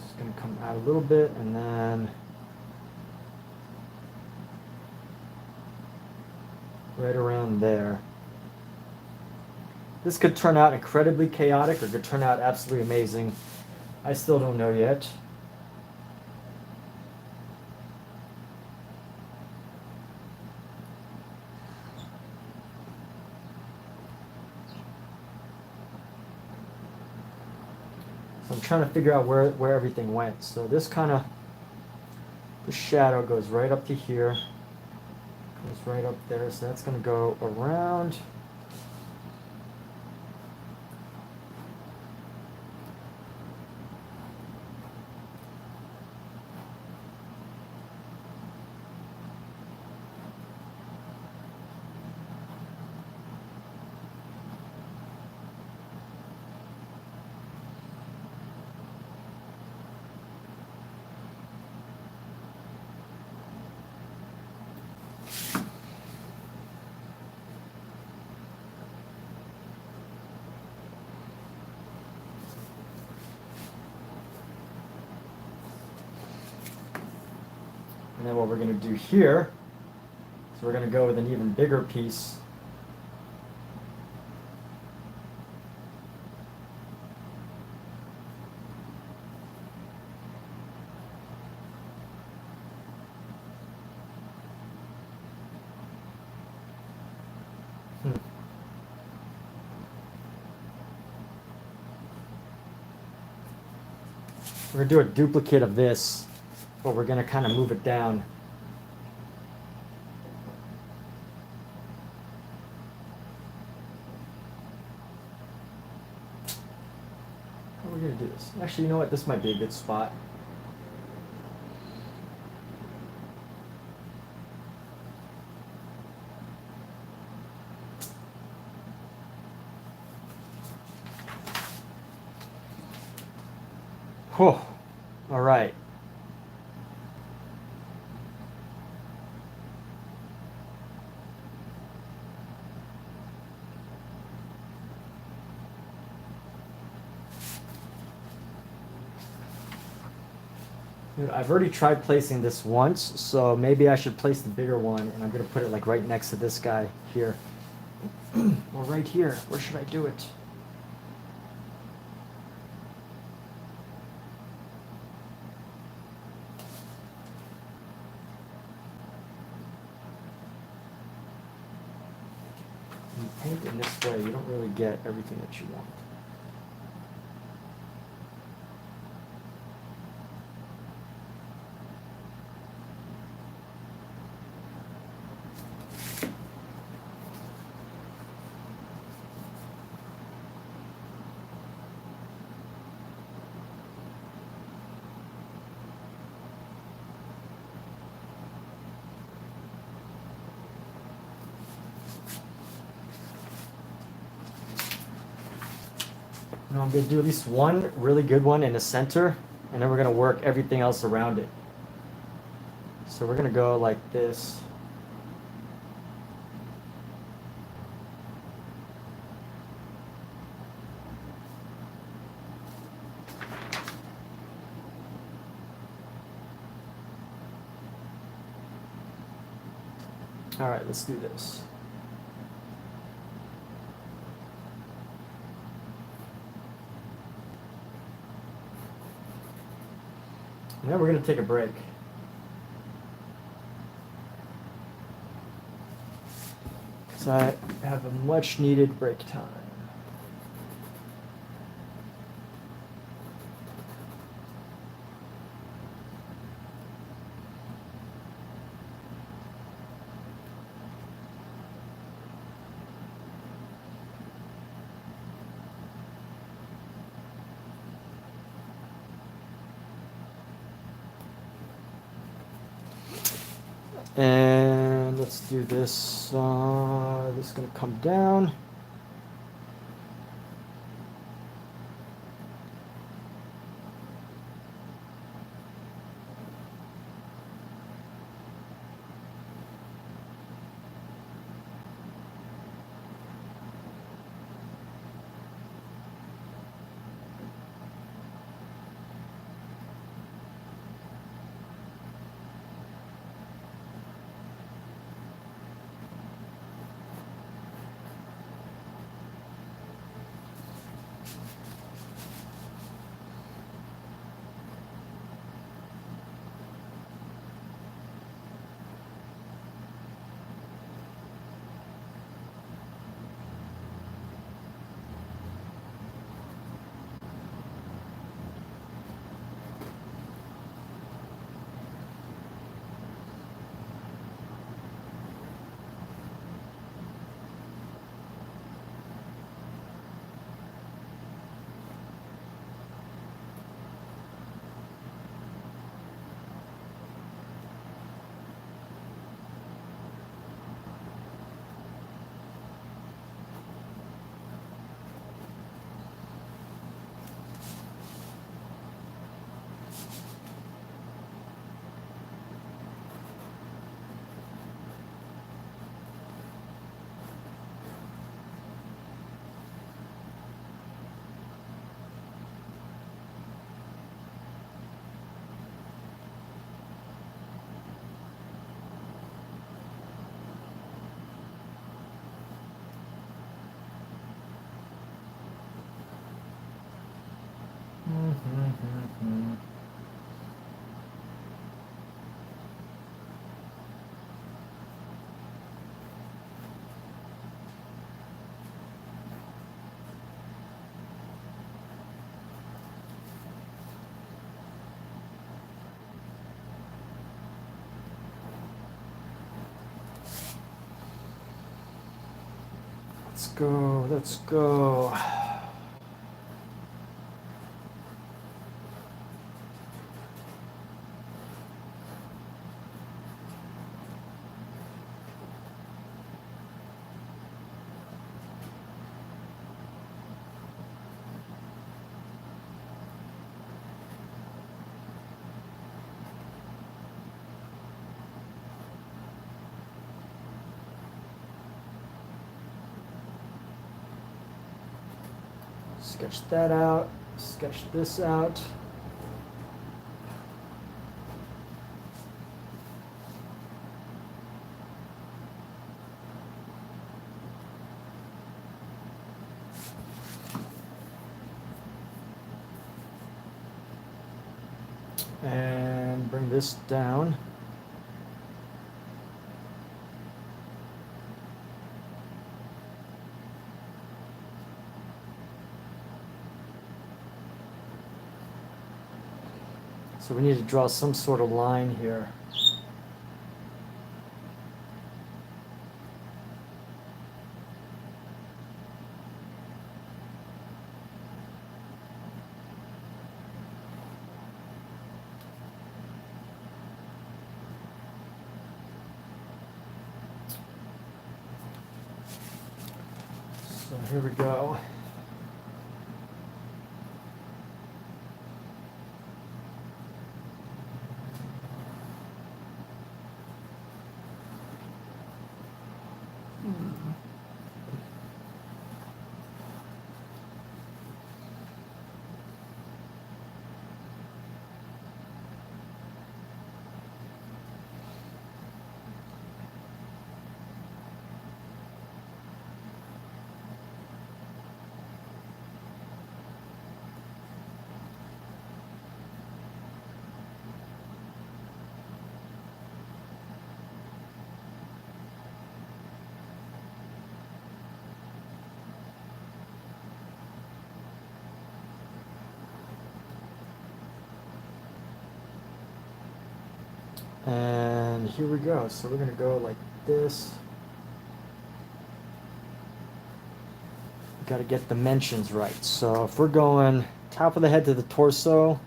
is going to come out a little bit, and then right around there. This could turn out incredibly chaotic or could turn out absolutely amazing. I still don't know yet. So I'm trying to figure out where everything went. So this the shadow goes right up to here. Goes right up there. So that's going to go around. And then what we're going to do here is we're going to go with an even bigger piece. We're going to do a duplicate of this, but we're going to kind of move it down. How are we going to do this? Actually, you know what? This might be a good spot. Whew. All right. Dude, I've already tried placing this once, so maybe I should place the bigger one, and I'm going to put it like right next to this guy here. Or right here. Where should I do it? When you paint in this way, you don't really get everything that you want. Now I'm going to do at least one really good one in the center, and then we're going to work everything else around it. So we're going to go like this. All right, let's do this. And then we're going to take a break. Because I have a much needed break time. And let's do this. This is going to come down. Let's go, let's go. Sketch that out, sketch this out. And bring this down. So we need to draw some sort of line here. So here we go. And here we go. So we're going to go like this. Got to get dimensions right. So if we're going top of the head to the torso,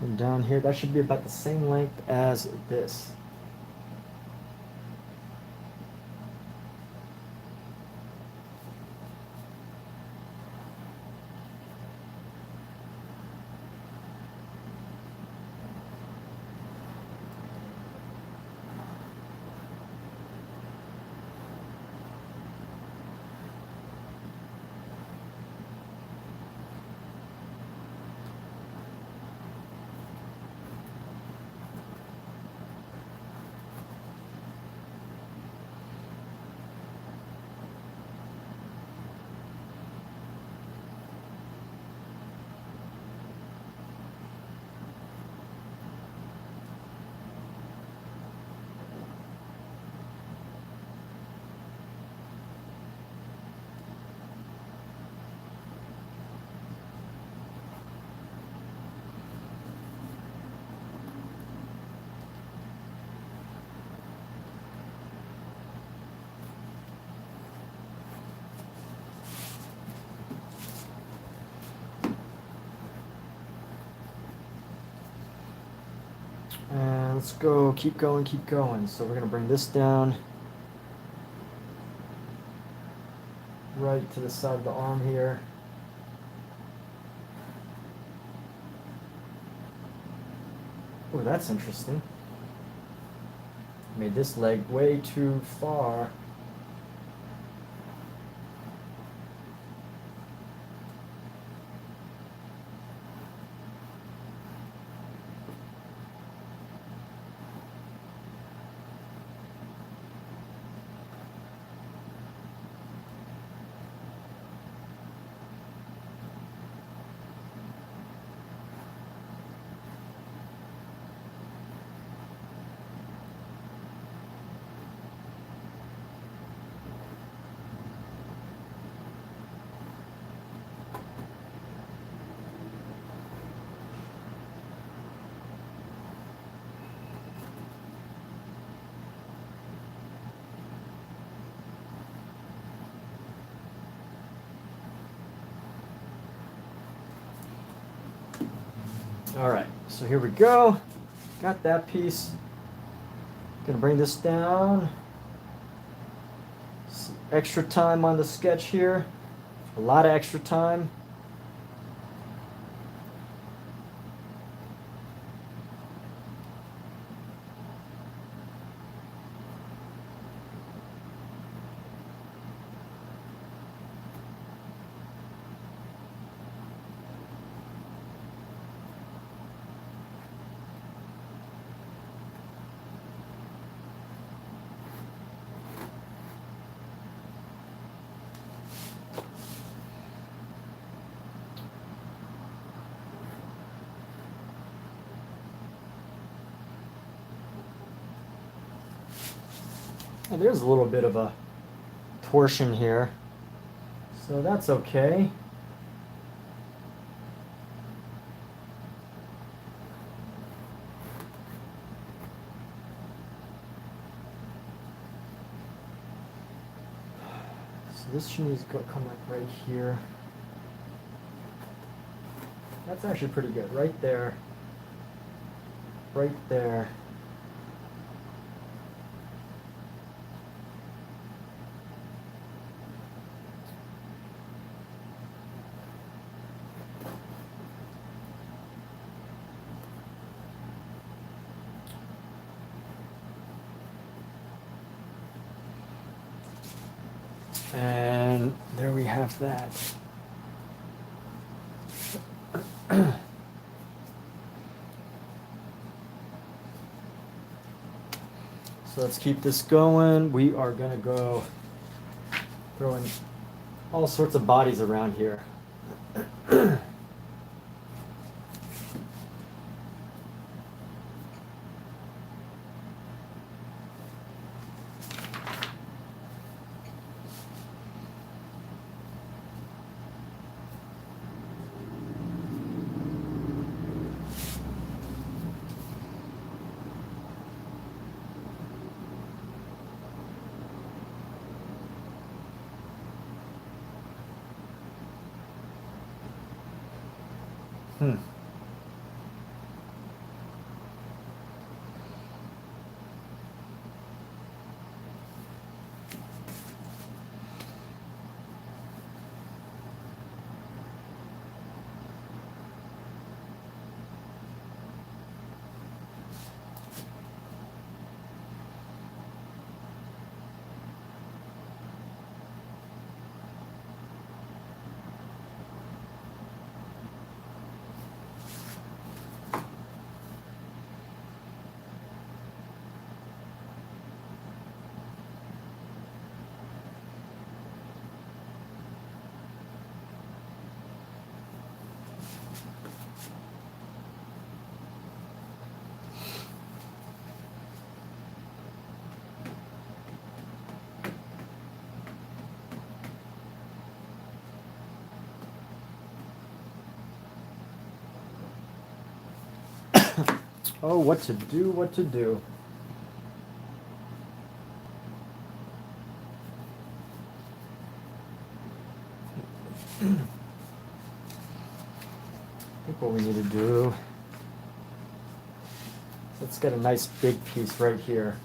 and down here, that should be about the same length as this. And let's go, keep going, keep going. So we're going to bring this down right to the side of the arm here. Oh, that's interesting. Made this leg way too far. All right, so here we go. Got that piece. Gonna bring this down. Some extra time on the sketch here. A lot of extra time. And there's a little bit of a torsion here, so that's okay. So this should need to come like right here. That's actually pretty good. Right there. Right there. And there we have that. So let's keep this going. We are gonna go throwing all sorts of bodies around here. Oh, what to do, what to do. I think what we need to do, let's get a nice big piece right here.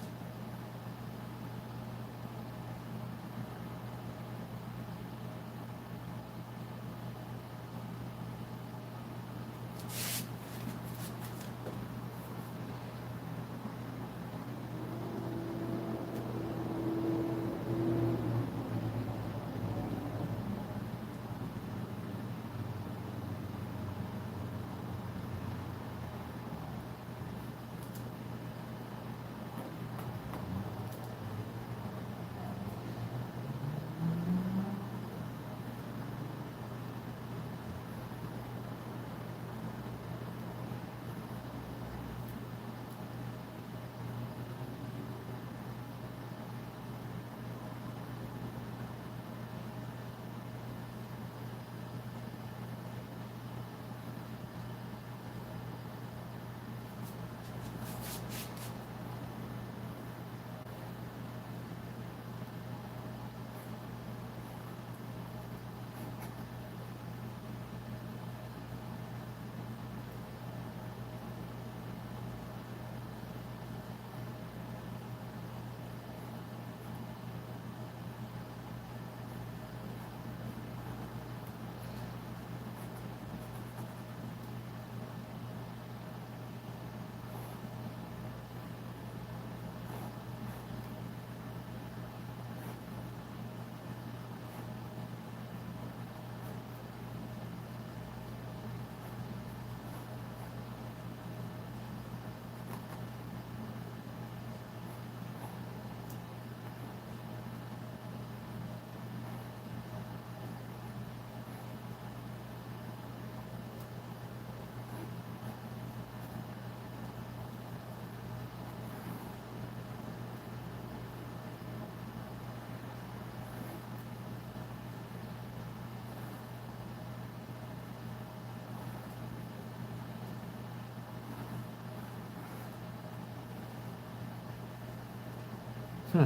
Hmm.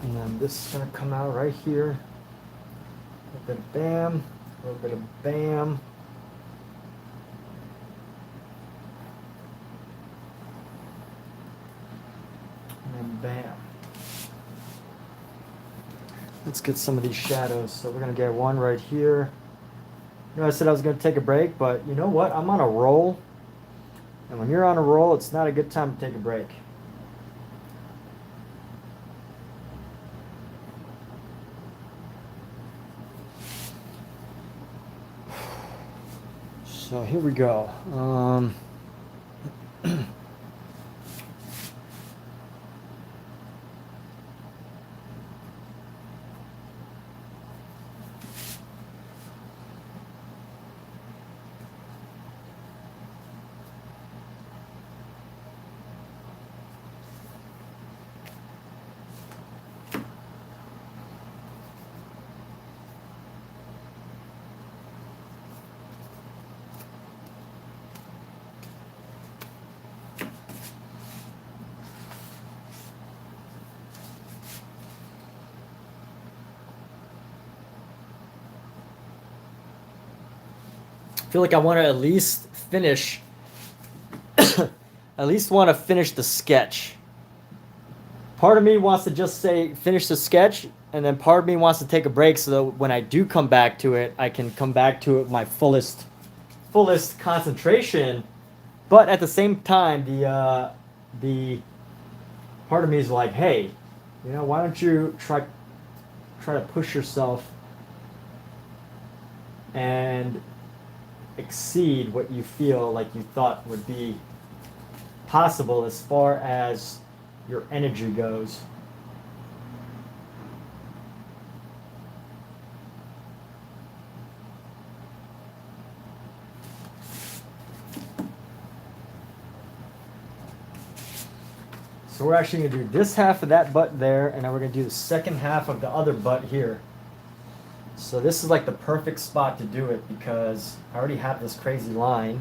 And then this is going to come out right here. A little bit of bam, a little bit of bam. And then bam. Let's get some of these shadows. So we're going to get one right here. You know, I said I was going to take a break, but you know what? I'm on a roll. And when you're on a roll, it's not a good time to take a break. So here we go. I feel like I want to at least finish, at least want to finish the sketch. Part of me wants to just say finish the sketch, and then part of me wants to take a break so that when I do come back to it, I can come back to it with my fullest concentration. But at the same time, the part of me is like, hey, you know, why don't you try to push yourself and exceed what you feel like you thought would be possible as far as your energy goes. So we're actually going to do this half of that butt there, and then we're going to do the second half of the other butt here. So this is like the perfect spot to do it because I already have this crazy line,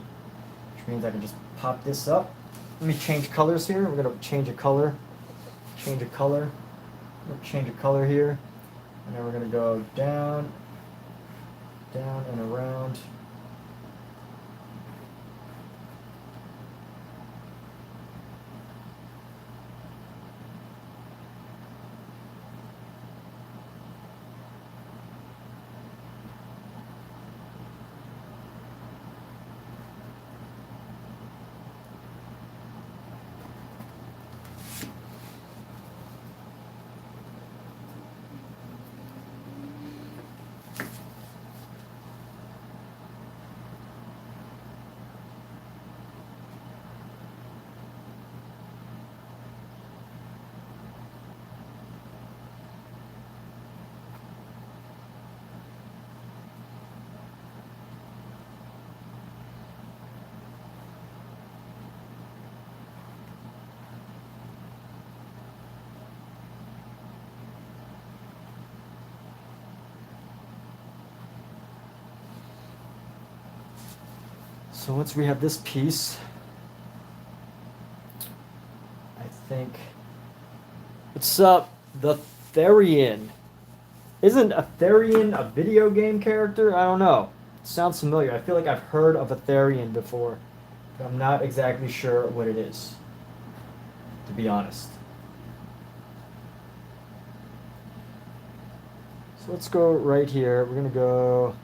which means I can just pop this up. Let me change colors here. We're going to change a color, change a color, change a color here, and then we're going to go down, down and around. So once we have this piece, I think, what's up, the Therian? Isn't a Therian a video game character? I don't know. It sounds familiar. I feel like I've heard of a Therian before, but I'm not exactly sure what it is, to be honest. So let's go right here. We're gonna go.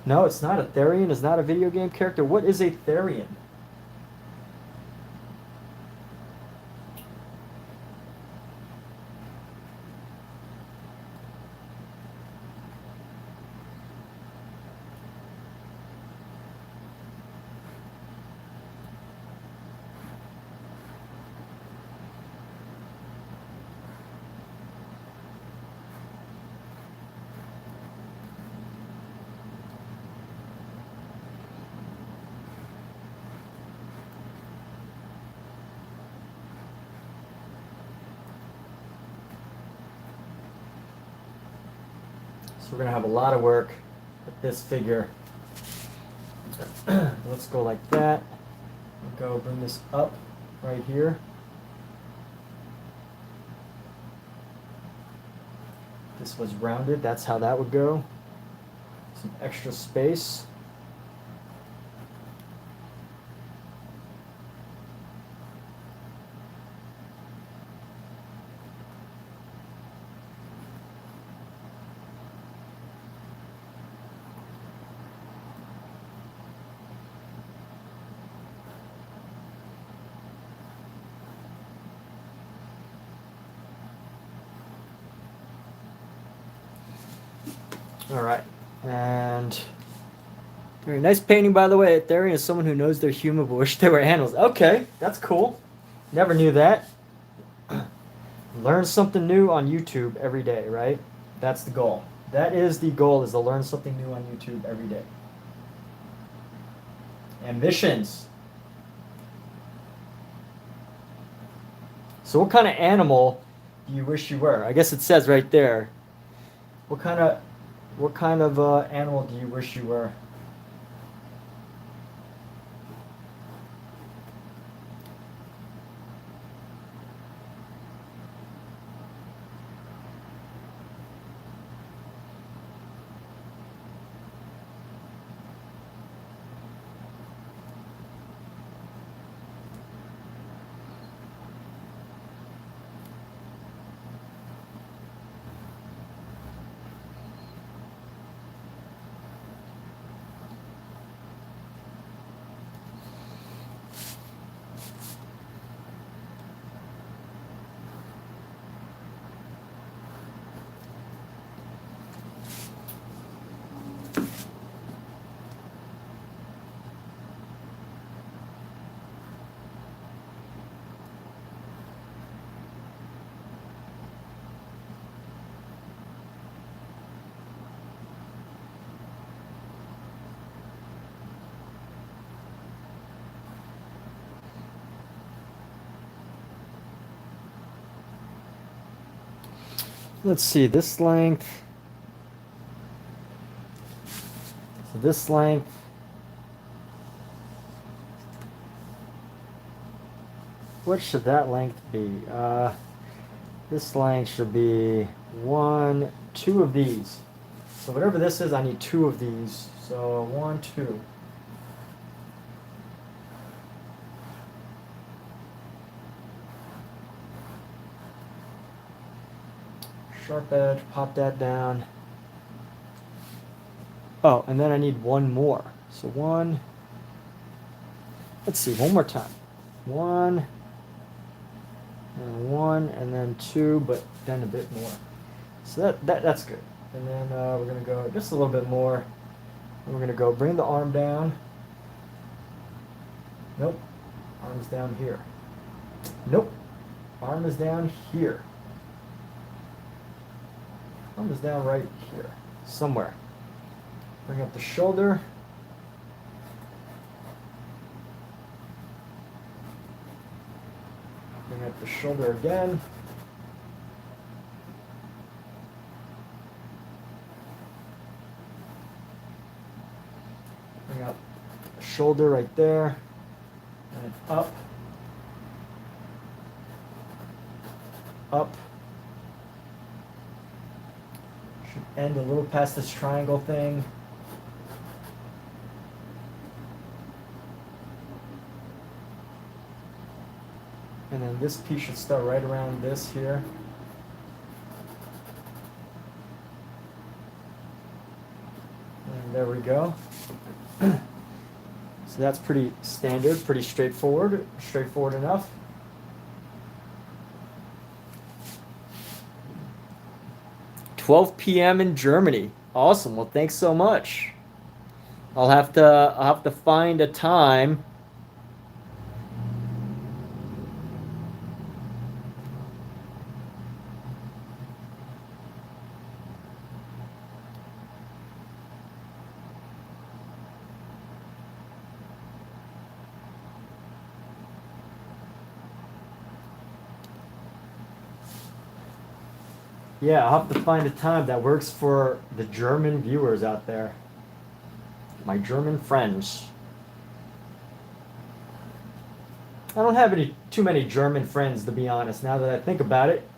No, it's not a Therian. It's not a video game character. What is a Therian? So we're going to have a lot of work with this figure. Let's go like that. We'll go bring this up right here. This was rounded, that's how that would go. Some extra space. All right, and very nice painting, by the way. Therian is someone who knows their human but wish they were animals. Okay, that's cool. Never knew that. Learn something new on YouTube every day, right? That's the goal. That is the goal, is to learn something new on YouTube every day. Ambitions. So what kind of animal do you wish you were? I guess it says right there. What kind of animal do you wish you were? Let's see, this length. So this length. What should that length be? This length should be two of these. So whatever this is, I need two of these. So 1, 2. Sharp edge, pop that down. Oh, and then I need one more. So one, let's see, one more time. 1, and 1, and then 2, but then a bit more. So that's good. And then we're gonna go just a little bit more. And we're gonna go bring the arm down. Nope, arm's down here. Nope, arm is down here. Arm is down right here, somewhere. Bring up the shoulder. Bring up the shoulder again. Bring up the shoulder right there. And up. Up. Should end a little past this triangle thing. And then this piece should start right around this here. And there we go. So that's pretty standard, pretty straightforward enough. "12 p.m. in Germany." Awesome. Well, thanks so much. I'll have to find a time. Yeah, I'll have to find a time that works for the German viewers out there. My German friends. I don't have too many German friends, to be honest, now that I think about it.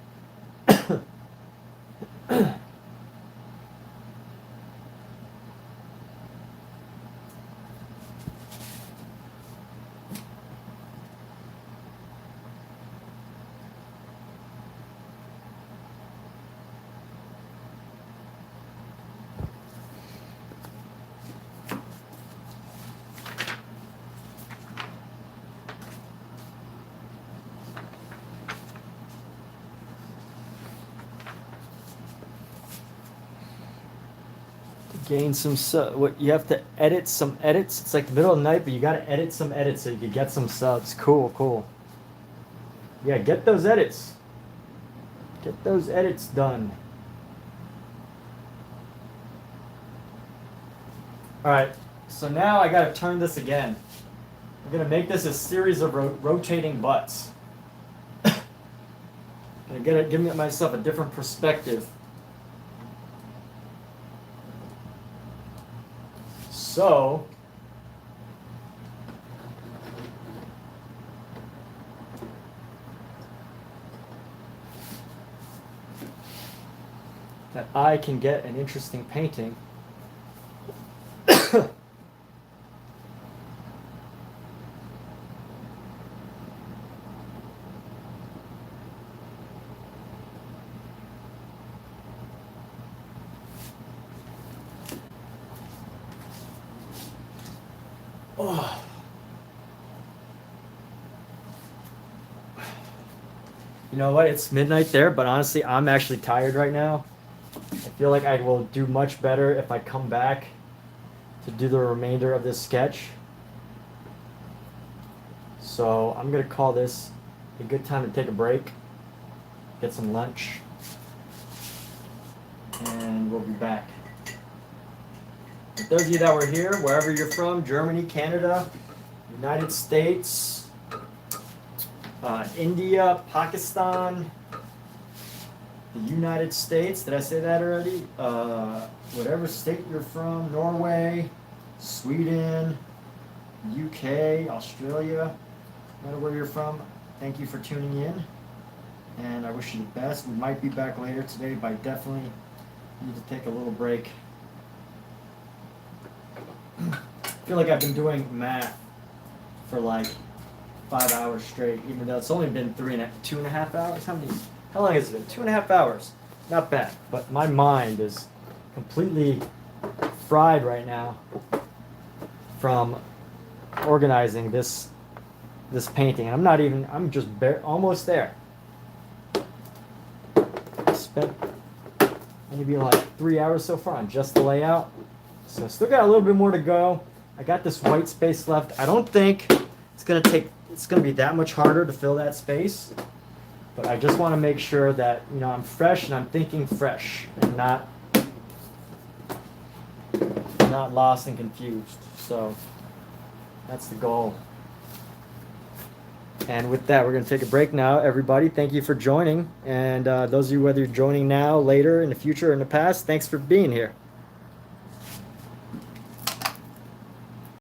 Gain some what you have to edit some edits. It's like the middle of the night, but you got to edit some edits so you can get some subs. Cool. Yeah, get those edits. Get those edits done. All right, so now I got to turn this again. I'm gonna make this a series of rotating butts. I gotta give myself a different perspective. So, that I can get an interesting painting. Oh. You know what? It's midnight there, but honestly, I'm actually tired right now. I feel like I will do much better if I come back to do the remainder of this sketch. So I'm going to call this a good time to take a break, get some lunch, and we'll be back. For those of you that were here, wherever you're from, Germany, Canada, United States, India, Pakistan, the United States, did I say that already? Whatever state you're from, Norway, Sweden, UK, Australia, no matter where you're from, thank you for tuning in, and I wish you the best. We might be back later today, but I definitely need to take a little break. I feel like I've been doing math for like 5 hours straight, even though it's only been 2.5 hours. How long has it been? 2.5 hours. Not bad, but my mind is completely fried right now from organizing this painting. And I'm just almost there. I spent maybe like 3 hours so far on just the layout. So still got a little bit more to go. I got this white space left. I don't think it's gonna be that much harder to fill that space. But I just want to make sure that, you know, I'm fresh and I'm thinking fresh and not lost and confused. So that's the goal. And with that, we're going to take a break now, everybody. Thank you for joining. And those of you, whether you're joining now, later, in the future, or in the past, thanks for being here.